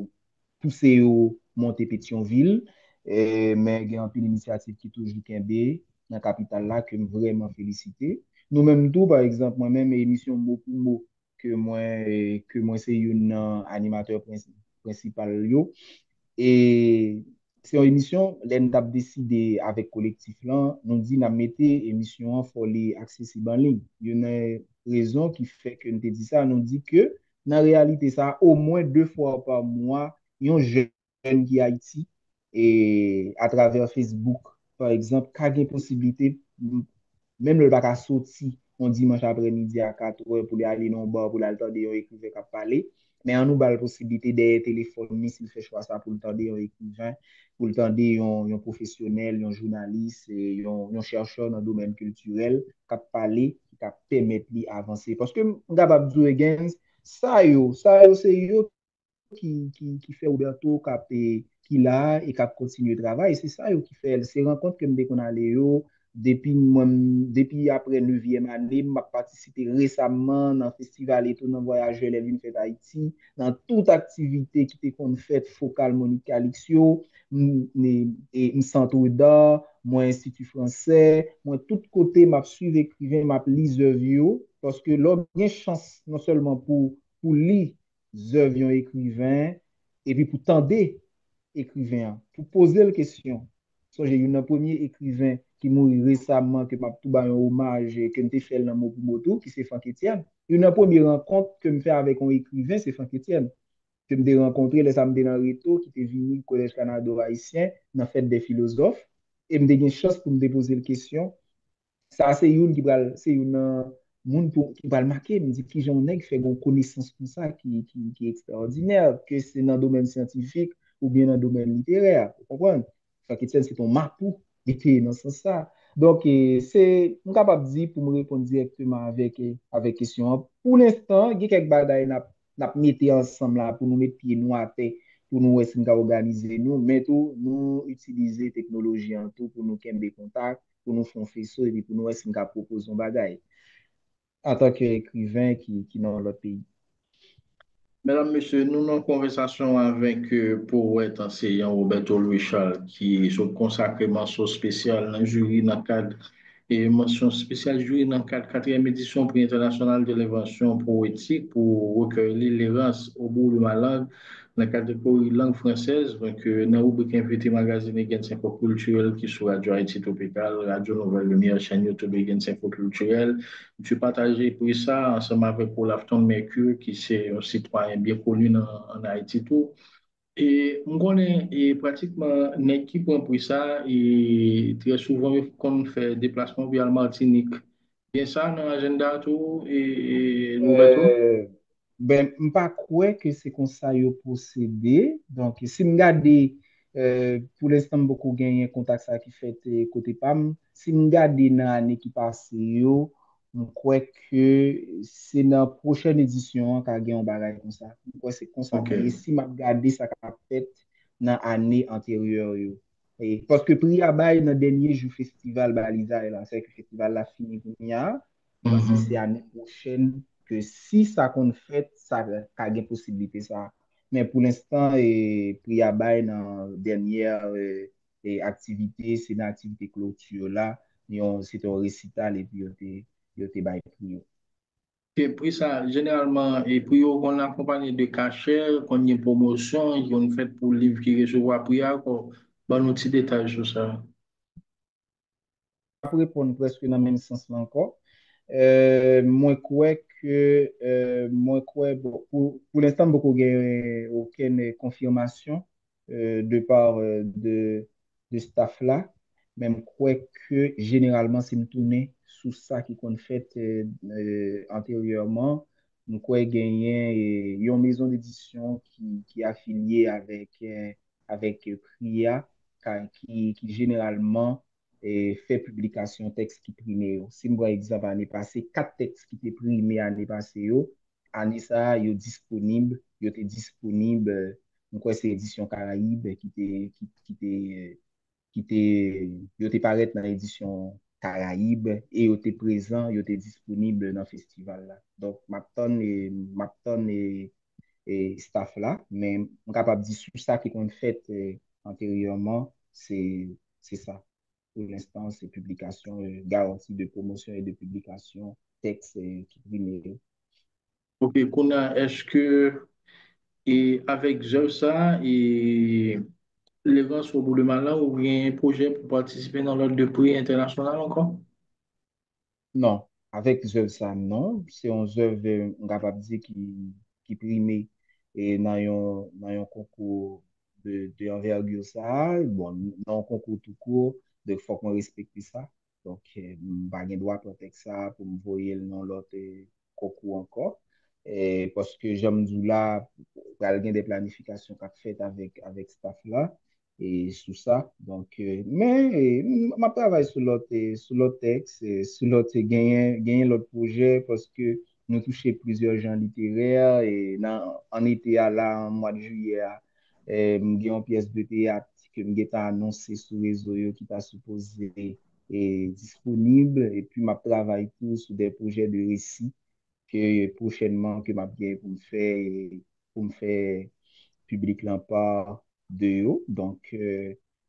pousser au monter Pétionville mais il y a un pile d'initiative qui toujours kembe dans la capitale là que me vraiment féliciter nous-mêmes tout par exemple moi-même émission beaucoup mot que moi c'est une animateur principal yo et c'est une émission, l'on a décidé avec collectif là, nous dit n'a mettre émission faut les accessible en ligne. Il y a une raison qui fait que nous te dit ça, nous dit que dans la réalité ça au moins 2 fois par mois, il y a un jeune qui est Haïti et à travers Facebook par exemple, qu'a une possibilité même le bac à sorti on dimanche après-midi à 4 heures pour aller dans le bar pour aller entendre un écrivain qui parler. Mais on nous a la possibilité de téléphoner s'il fait choix ça pour entendre un écrivain, pour entendre un professionnel, un journaliste, un chercheur dans le domaine culturel qui parler, qui permettre d'avancer. Parce que, je capable de dire, c'est yo qui fait Roberto qui là et qui continue le travail. C'est ça qui fait. C'est rencontre que nous qu'on allé depuis après 9e année, m'a participé récemment dans le festival et tout dans voyage les vignes fait Haïti, dans toute activité qui était qu'on fait focal Monique Calixio, et centre d'art, moi Institut français, moi tout côté m'a suivi écrivain, m'a lise œuvre parce que là bien chance non seulement pour lire œuvres écrivain et puis pour tendre écrivain, pour poser la question. So, j'ai eu un premier écrivain qui mourit récemment, que m'a tout un hommage, que m'te fait dans mon moto, qui c'est Franck Etienne. Une première rencontre que me fait avec un écrivain, c'est Franck Etienne. Que me rencontré les samedis dans Réto, qui était venu au Collège Canada haïtien, dans la fête des philosophes, et me une chance pour me déposer la question. Ça, c'est une monde qui va le marquer, me dit qui j'en ai qui fait une connaissance comme ça, qui est extraordinaire, que c'est dans le domaine scientifique ou bien dans le domaine littéraire. Vous comprenez? Fait que c'est ton marteau qui était dans ce sens ça. Donc, c'est, je suis capable de dire pour me répondre directement avec question. Pour l'instant, il y a quelques bagages n'a mis ensemble là pour nous mettre pieds nous à terre, pour nous essayer d'organiser nous, mais tout, nous utiliser technologie en tout pour nous créer contacts pour nous faire faisceau et puis pour nous essayer de proposer un bagage en tant qu'écrivain qui est dans le pays. Mesdames, Messieurs, nous avons une conversation avec le poète enseignant Roberto Louis Charles qui se consacre mention spéciale dans le jury dans le cadre et mention spéciale jury dans le cadre 4e édition prix international de l'invention poétique pour recueillir l'errance au bout de ma langue dans le cadre de la langue française. Donc, dans la rubrique invité magazine et Info culturel qui sur Radio Haïti Tropical, Radio Nouvelle Lumière, chaîne YouTube et Info culturel. Je partagé pour ça ensemble avec Olaf Tom Mercure, qui est un citoyen bien connu en Haïti tout. Et on connaît et pratiquement une équipe pour ça et très souvent qu'on fait déplacement via le Martinique. Bien ça dans l'agenda tout et Roberto? Euh, ben, je pas croire que c'est comme ça yo procédé. Donc, si je regarde, pour l'instant, beaucoup gagné contact ça qui fait côté PAM. Si je regarde dans l'année qui passe, yo, je crois que c'est dans la prochaine édition qu'il y a un bagage comme ça. Je crois que c'est comme ça. OK. Et si je regarde ça qui a fait dans l'année antérieure, yo. Et parce que pri à bail dans le dernier jour festival Baliza, c'est que le festival la fini pour penser que c'est l'année prochaine que si ça qu'on fait, ça a une possibilité ça. Mais pour l'instant, pri à bail dans la dernière activité, c'est une activité clôture là, c'est un récital et puis il y a bail pri. Et puis ça, généralement, et puis on accompagne de cachets, qu'on y a une promotion, ils ont fait pour le livre qui recevoir puis encore, bon, un petit détail sur ça. Pour répondre presque dans le même sens là encore. Moi, quoi, bon, pour l'instant, beaucoup aucune confirmation de part de staff là. Même quoi que généralement, c'est me tourner sous ça qui qu'on fait antérieurement. Nous quoi gagné une maison d'édition qui est affiliée avec PRIA qui généralement fait publication texte qui primé. Si je exemple, l'année passée, 4 textes qui étaient primés l'année passée, année ça, ils sont disponibles, donc c'est l'édition Caraïbe qui était paraître dans l'édition Caraïbe et ils étaient présents, ils étaient disponibles dans le festival là. Donc, Mapton et staff là, mais on est capable de dire sur ça qui qu'on fait antérieurement, c'est ça. Pour l'instant, c'est publication, garantie de promotion et de publication, texte qui primé. OK, Kuna, est-ce que, et avec ça, et l'Evans au bout de Malan ou bien un projet pour participer dans l'ordre de prix international encore? Non, avec zèv ça, non. C'est un zèv, capable de dire qui primé et dans yon concours de envergure ça. Bon, dans un concours tout court, de faut qu'on respecte ça. Donc, pas gen droit pour ça, pour me voyer le nom l'autre concours encore. Et parce que j'aime dit là, il y a des planifications qu'a fait avec staff là et sous ça. Donc, mais ma travail sur l'autre texte, sur l'autre gagner l'autre projet parce que nous touchons plusieurs gens littéraires et en été à là, en mois de juillet, j'ai une pièce de théâtre que j'ai annoncé sur les réseaux qui t'a supposé est disponible et puis ma travaille tout sur des projets de récit que prochainement que m'a bien pour me faire public là pas de haut. Donc,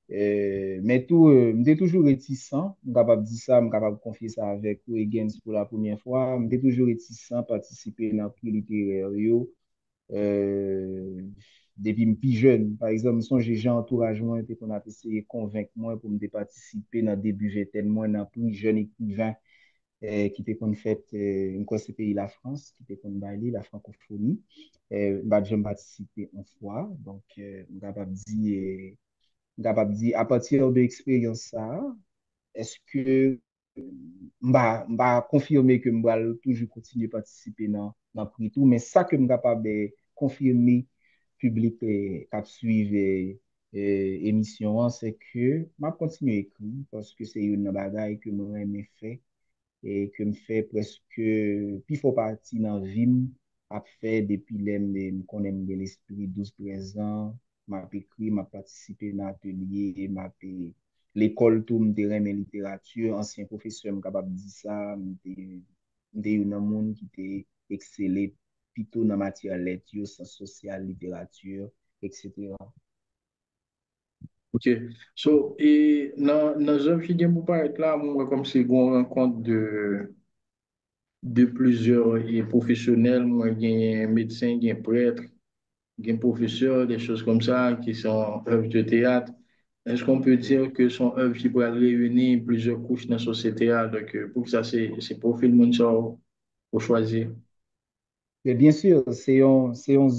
mais tout, m'étais toujours réticent, capable de dire ça, capable de confier ça avec vous Higgins pour la première fois. M'étais toujours réticent à participer dans le prix littéraire, yo. Euh, Depuis me plus jeune. Par exemple, son j'ai entourage moi, qu'on a essayé de convaincre moi pour me participer dans le début, j'étais tellement dans plus jeune écrivain qui était qu'on fait, quoi, ce pays, la France, qui était qu'on bailé, la francophonie. Bah, j'ai participé une fois, donc, capable de dire, à partir de l'expérience, ça, est-ce que m'a confirmé que m'a toujours continuer à participer dans prix tout, mais ça que m'a capable de confirmer public qui suivre émission, c'est que m'a continué à écrire parce que c'est une bagaille que moi aimé faire et que me fait presque puis faut partie dans vie a fait depuis l'aime qu'on aime de l'esprit 12 présent m'a écrit m'a participé dans atelier m'a fait l'école tout me terrain en littérature ancien professeur me capable de dire ça me un monde qui était excellé plutôt dans matière lecture sciences sociales littérature etc. Ok. So, et dans un film pour paraître là, moi, comme c'est une rencontre de plusieurs professionnels, moi, il y a un médecin, il y a un prêtre, il y a un professeur, des choses comme ça, qui sont œuvres de théâtre. Est-ce qu'on peut dire que son œuvre qui pourrait réunir plusieurs couches dans la société? Donc, pour que ça, c'est profil monde ça pour choisir. Et bien sûr, c'est une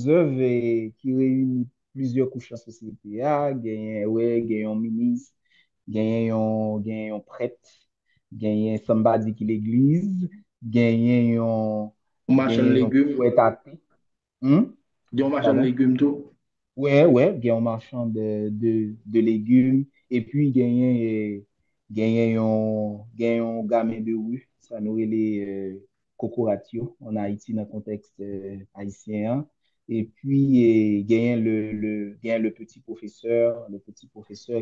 œuvre qui réunit plusieurs couches de la société. Ah, ouais, gagne un ministre, gagne un prêtre, gagne somebody qui l'église, gagne On marchand de un légumes, poète athée. Hmm? il y a un marchand de Pardon? légumes tout. Ouais, ouais, il y a un marchand de légumes et puis il y a un gamin de rue, ça nous les cocoratio en Haïti dans le contexte haïtien. Et puis il y a le petit professeur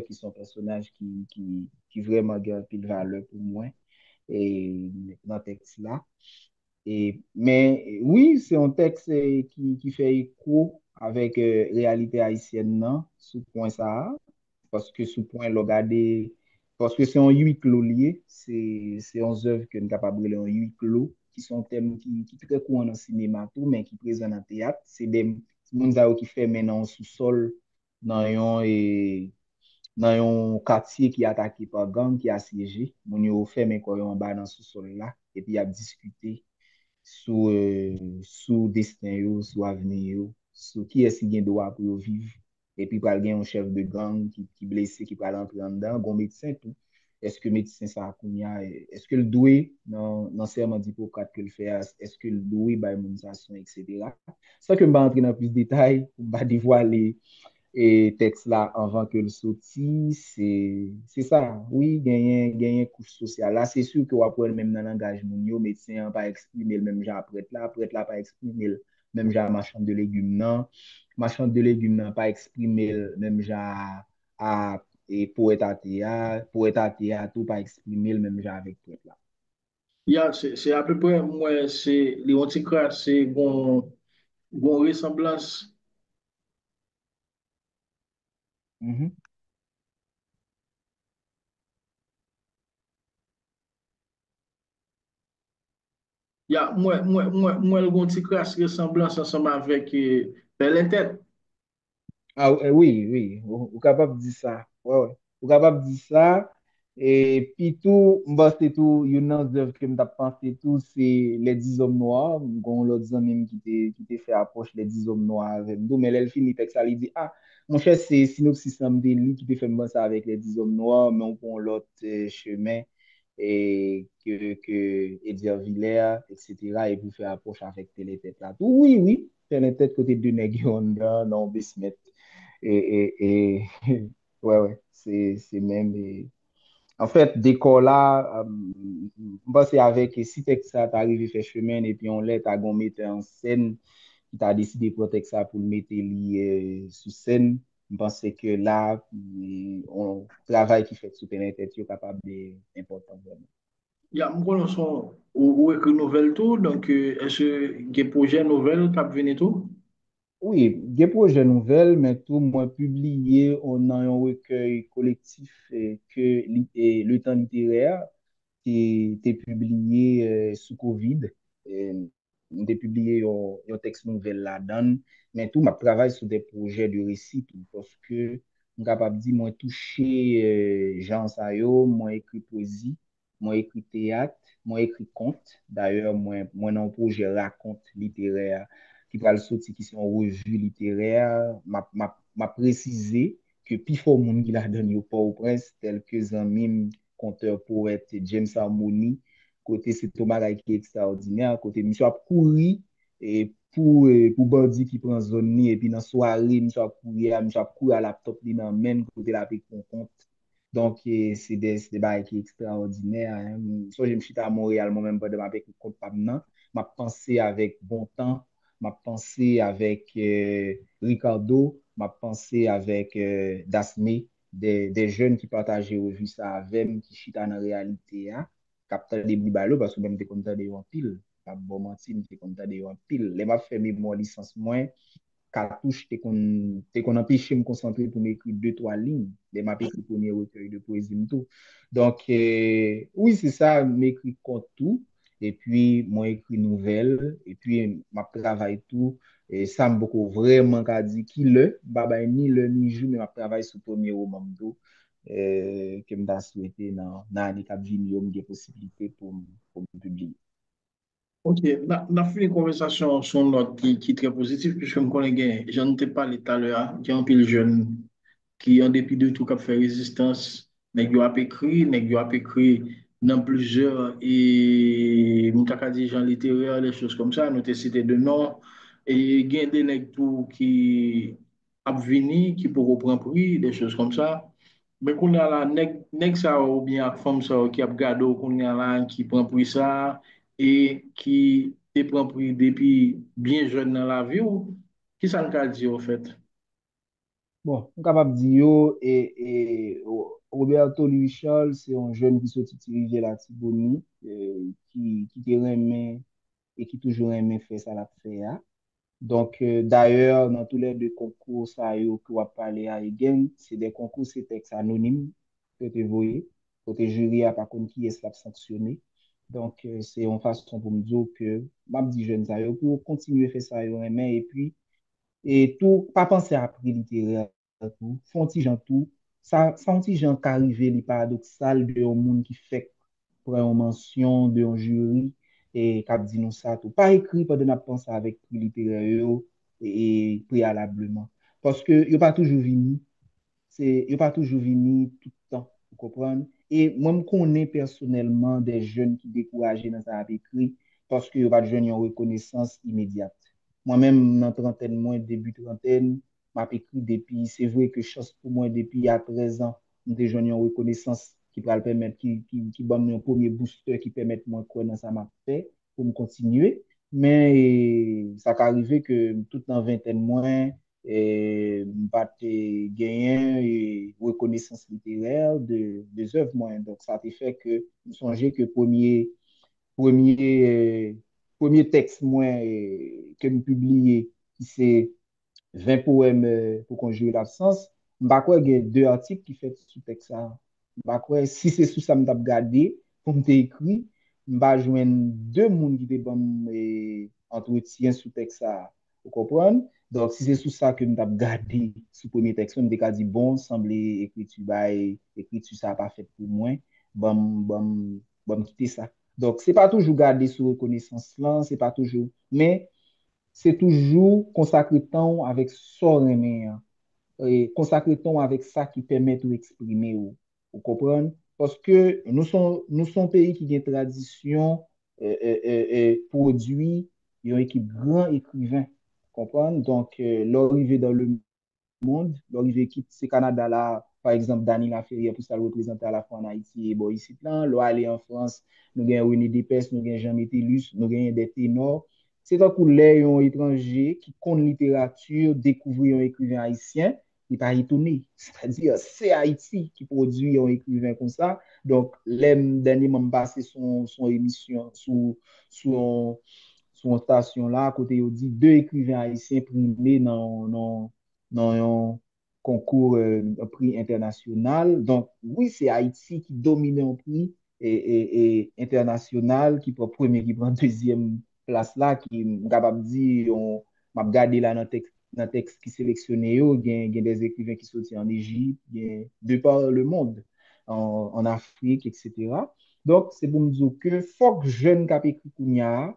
qui sont personnages qui vraiment gardent pile valeur pour moi et dans le texte là. Mais oui, c'est un texte qui fait écho avec réalité haïtienne, non, sous point ça, parce que sous point, le regarder, parce que c'est un huis clos lié, c'est un œuvre que nous sommes capables de un huis clos, qui sont thèmes qui très courants dans le cinéma, tout, mais qui présents dans le théâtre. C'est des gens qui fait maintenant en sous-sol, dans un quartier qui est attaqué par gang, qui est assiégé. Mon yo fait mais quoi en bas dans ce sol là et puis il a discuté sous destin yo, sous avenir yo, sous qui est-ce qui gen droit pour yo vivre. Et puis pral gen un chef de gang qui blessé qui pral entrer en dedans, bon médecin tout. Est-ce que médecin ça kounya, est-ce que le doué dans serment d'Hippocrate que le fait, est-ce que le doué ba immunisation etc. Sans que m'ba entrer dans plus de détails, m'ba dévoiler et texte là avant que le sorti c'est ça oui gagner couche sociale là c'est sûr que on apprend même dans le langage moun yo médecin pas exprimer le même genre prêtre là pas exprimer le même genre marchand de légumes non marchand de légumes non pas exprimer le même genre à et poète à théâtre tout pas exprimer le même genre avec prêtre là. C'est à peu près, moi, c'est les anticrates, c'est bon ressemblance. Mhm. Moi, le bon anticrates ressemblance ensemble avec Belle Tête. Oui, oui, ou capable de dire ça. Ouais, ouais. Ou capable de dire ça. Et puis tout, bah, c'est tout, une autre œuvre que m't'a pensé tout, c'est Les 10 hommes noirs. Gon l'autre même qui t'est fait approche Les 10 hommes noirs avec nous. Mais là, elle finit avec ça, il dit, ah, mon cher, c'est Synopsis Samdeli qui te fait penser avec Les 10 hommes noirs, mais on prend l'autre chemin et que Edgar Villers, etc. Et vous fait approche avec Télé Tête là. Tout, oui, oui, Télé Tête côté de Nègre non, Besmet. Et ouais, ouais, c'est même. En fait, décor là, moi, c'est avec si ça t'arrive faire chemin et puis on l'aide à gon mettre en scène, qui t'a décidé pour ça pour le mettre sous scène. Je pense que là, on travail qui fait sur Internet est capable d'important vraiment. Il y a mon son ou écrit nouvelle tout, donc est-ce que des projets nouvelles qui venir tout? Oui, des projets nouvelles, mais tout moins publié, on a un recueil collectif Le Temps littéraire qui était publié sous Covid. On a publié un texte nouvelle là-dedans, mais tout, ma travaille sur des projets de récit, tout, parce que je suis capable de dire, moi, touché Jean Sayo, moi, écrit poésie, moi, écrit théâtre, moi, écrit conte. D'ailleurs, moi, dans un projet raconte littéraire qui va le sortir, qui sont en revue littéraire, m'a précisé que plus fort monde qui l'a donné au Port-au-Prince, tel que Zanmim, conteur poète James Harmony, côté c'est Thomas Ray qui est extraordinaire, côté monsieur a couru et pour bandi qui prend zone ni et puis dans soirée monsieur a couru à laptop li dans même côté la pique compte. Donc c'est des bails qui est extraordinaire hein. So je me suis à Montréal moi-même pendant ma pique compte pas maintenant, m'a pensé avec bon temps, m'a pensé avec Ricardo, m'a pensé avec Dasme, des jeunes qui partageaient revue ça avec moi, qui chita dans la réalité, hein, capteur des balo parce que même des comptes de en pile, pas bon mentir, des comptes de en pile. Les m'a fait mon licence moins, cartouche, t'es qu'on empêche de me concentrer pour m'écrire deux, trois lignes. Les m'a écrit premier recueil de poésie, tout. Donc, oui, c'est ça, m'écrit contre tout. Et puis, moi, écrit nouvelle. Et puis, m'a travaille tout. Et ça m'a beaucoup vraiment qu'a dit qui baba ni le ni jour, mais m'a travaille sur le premier roman tout. Que m'a souhaité dans l'année qui vient, des possibilités pour me publier. Ok, on a fait une conversation sur une note qui est très positive, puisque je me connais bien. J'en ai parlé tout à l'heure, qui est un pile jeune, qui, en dépit de tout, a fait résistance. Nèg yo a écrit, nèg yo a écrit dans plusieurs, et m'taka dit gens littéraires, les choses comme ça, nous te cité de noms, et il y a des nèg tout qui a vini, qui pour reprendre prix, des choses comme ça. Mais qu'on a là, nèg ça ou bien femme ça qui a gardé, qu'on a là, qui prend prix ça, et qui te prend prix depuis bien jeune dans la vie, ou qui ça nous a dit au fait? Bon, on capable de dire, Roberto Louis Charles, c'est un jeune qui sorti de rivière la Tibonite, qui te remet et qui toujours aimé faire ça la fait, hein. Donc, d'ailleurs, dans tous les deux concours, ça, yo, que va parler à Egen, c'est des concours, c'est texte anonyme, que tu voyez, côté jury, à pas contre qui est sanctionné. Donc, c'est une façon pour me dire que, m'a dit jeune, ça, yo, pour continuer à faire ça, yo, mais, et puis, et tout, pas penser à prix littéraire, tout, font petit gens tout, ça un petit gens qui arrive, les paradoxal de un monde qui fait pour une mention de un jury et qui dit nous ça tout. Pas écrit pendant qu'on pense avec prix littéraire yo, et préalablement. Parce que il pas toujours venu, il pas toujours venu tout le temps, vous comprenez? Et moi, je connais personnellement des jeunes qui découragés dans ça écrit parce que pas de jeunes ont reconnaissance immédiate. Moi-même, dans trentaine, moi, début trentaine, m'a écrit depuis, c'est vrai que chance pour moi, depuis il y a 13 ans, des jeunes ont reconnaissance qui va le permettre, qui donne un premier booster qui permet moi de dans ça m'a fait pour me continuer. Mais ça peut arriver que tout en vingtaine moins, et pas gagner et reconnaissance littéraire des œuvres moins. Donc, ça a fait que je songeais que premier, euh, premier texte moins que me publié, qui c'est 20 poèmes pour conjurer l'absence, je il y a deux articles qui fait sous texte ça. Si c'est sous ça, je vais regarder, pour me écrit, je vais joindre deux personnes qui te bon entretien sous texte ça. Vous comprenez? Donc, si c'est sous ça que nous avons gardé sous le premier texte, nous avons dit, bon, semblait écriture, ça n'a pas fait pour moi, bon, quitter ça. Donc, c'est pas toujours garder sous reconnaissance là, c'est pas toujours, mais c'est toujours consacrer temps avec son remède, et consacrer temps avec ça qui permet de exprimer, vous comprenez? Parce que nous sommes un pays qui a une tradition, produit, il y a une équipe grand écrivain, comprendre? Donc, l'arrivée dans le monde, l'arrivée qui c'est Canada là, par exemple, Dany Laferrière pour ça le représenter à la fois en Haïti et bon, ici là, aller en France, nous avons René Dépès, nous avons Jean Métellus, nous avons des ténors. C'est un coup les étrangers qui connaissent littérature, découvrir un écrivain haïtien, il n'est pas étonné. C'est-à-dire, c'est Haïti qui produit un écrivain comme ça. Donc, les derniers m'ont passé son émission sous une station là, à côté, il dit deux écrivains haïtiens primés dans un concours, un prix international. Donc, oui, c'est Haïti qui domine un prix et international, qui prend premier, qui prend deuxième place là, qui est capable de dire, on m'a regardé là dans le texte qui sélectionné, il y a des écrivains qui sont en Égypte, de par le monde, en Afrique, etc. Donc, c'est pour me dire que faut que jeune cap écrit Kounia,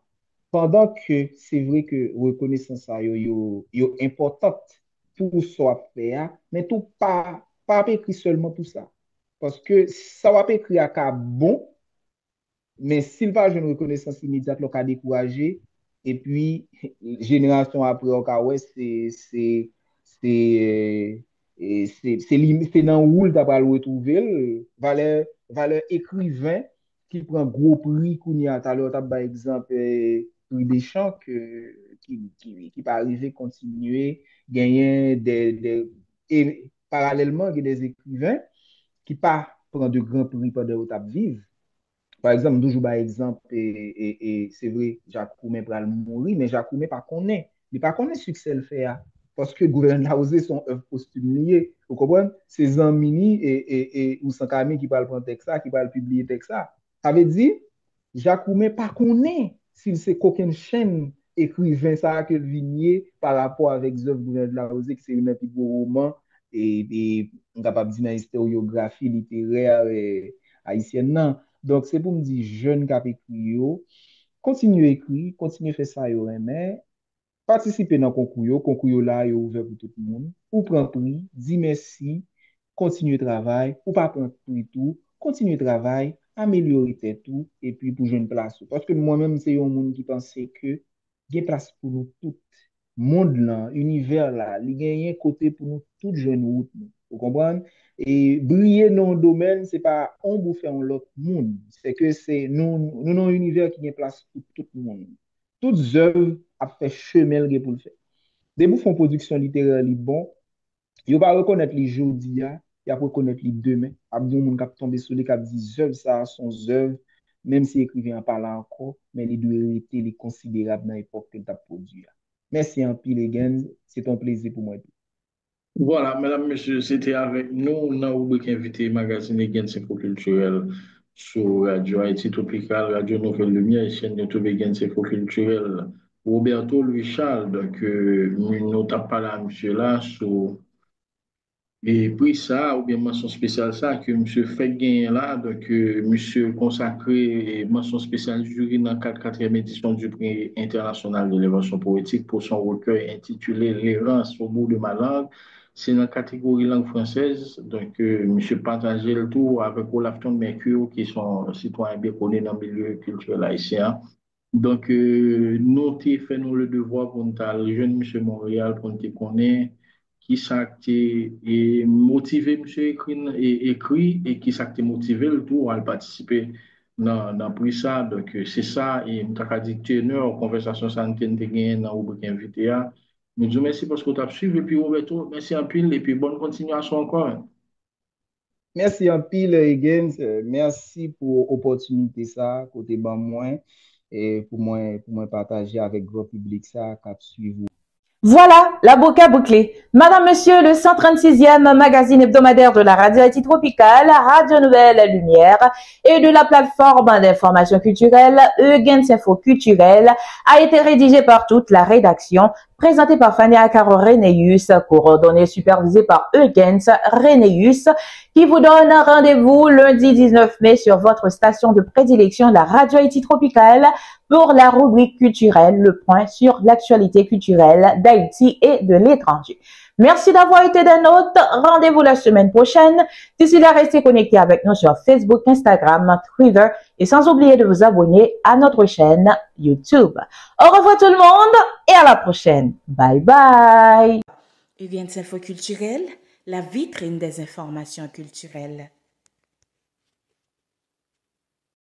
pendant que c'est vrai que reconnaissance ça yo importante pour soit faire, mais tout pas écrit seulement pour ça. Parce que ça va écrit à cas bon, mais s'il va une reconnaissance immédiate, on va décourager. Et puis, génération après, on va ouais, c'est dans le roule d'avoir le retrouver. Valeur écrivain qui prend gros prix, qu'on y a tout à l'heure, par exemple, prix des champs qui va arriver, continuer, gagner et parallèlement, il y a des écrivains qui pas prendre de grands prix pendant le temps vivre. Par exemple, toujours par exemple, et c'est vrai, Jacques Koumen va mourir, mais Jacques Koumen pas connaît. Il pas connaît succès le faire. Parce que le gouvernement a osé son œuvre posthume liée. Vous comprenez? C'est Zanmini et ou Sankami qui parlent prendre texte ça, qui parlent publier texte ça. Ça veut dire, Jacques Koumen pas connaît s'il c'est qu'aucune chaîne écrivain ça que Vignier par rapport avec l'œuvre du gouvernement osé, qui c'est une plus beau roman et on capable de dire une historiographie littéraire haïtienne. Non. Donc, c'est pour me dire, jeune cap écrit, continuez à écrire, continuez à faire ça, mais participez dans le concours là, est ouvert pour tout le monde. Ou prendre prix, dis merci, continuez le travail, ou pas prendre prix tout, continuez le travail, améliorer tout, et puis pour jouer une place. Parce que moi-même, c'est un monde qui pensait que il y a place pour nous tous. Monde là, univers là, il y a un côté pour nous tous jeunes route. Vous comprenez? Et briller dans le domaine, c'est pas on bouffe en l'autre monde. C'est que c'est nous dans un univers qui a place pour tout le monde. Toutes œuvres a fait chemin pour le faire. Des bouffons production littéraire li bon, il va reconnaître les jours-d'il, il va reconnaître les demain. Abdou moun kap tomber sur les cap dit œuvres ça sont œuvres, même si écrivain en parle encore, mais les doit être les considérables dans l'époque que tu as produit. Merci en pile again, c'est un plaisir pour moi. Voilà, mesdames, messieurs, c'était avec nous dans la rubrique invité magazine Egens Info Culturel sur Radio Haïti Tropical, Radio Nouvelle Lumière et chaîne YouTube Egens Info Culturel. Roberto Louis Charles, donc nous t'avons parlé à monsieur là sur et puis ça, ou bien mention spéciale ça, que monsieur fait gagner là, donc monsieur consacré mention spéciale jury dans la 4e édition du prix international de l'évasion poétique pour son recueil intitulé L'errance au bout de ma langue. C'est dans la catégorie langue française, donc monsieur partageait le tour avec Olaf Ton Mercure, qui sont citoyens bien connus dans le milieu culturel haïtien. Donc, nous avons fait nous le devoir pour nous aller jeune monsieur Montréal, pour nous connaître qui s'acte et motivé monsieur écrit et qui s'acte motivé le tout à participer dans prix ça. Donc, c'est ça, et nous avons dit que teneur, conversation santé de gagner dans le rubrique invité. Nous disons merci parce que tu as suivi, et puis Roberto, merci en pile, et puis bonne continuation encore. Merci en pile, Higgins. Merci pour l'opportunité ça, côté ban moi, et pour moi partager avec le grand public ça, qui suivre. Voilà, la boucle bouclée. Madame, monsieur, le 136e magazine hebdomadaire de la radio Haïti Tropicale, Radio Nouvelle Lumière et de la plateforme d'information culturelle Egens Info Culturelle a été rédigé par toute la rédaction présenté par Fania Caro Renéus, coordonné et supervisé par Eugens Renéus, qui vous donne rendez-vous lundi 19 mai sur votre station de prédilection, la Radio Haïti Tropicale, pour la rubrique culturelle, le point sur l'actualité culturelle d'Haïti et de l'étranger. Merci d'avoir été des nôtres. Rendez-vous la semaine prochaine. D'ici là, restez connectés avec nous sur Facebook, Instagram, Twitter et sans oublier de vous abonner à notre chaîne YouTube. Au revoir tout le monde et à la prochaine. Bye bye. Evian Info Culturel, la vitrine des informations culturelles.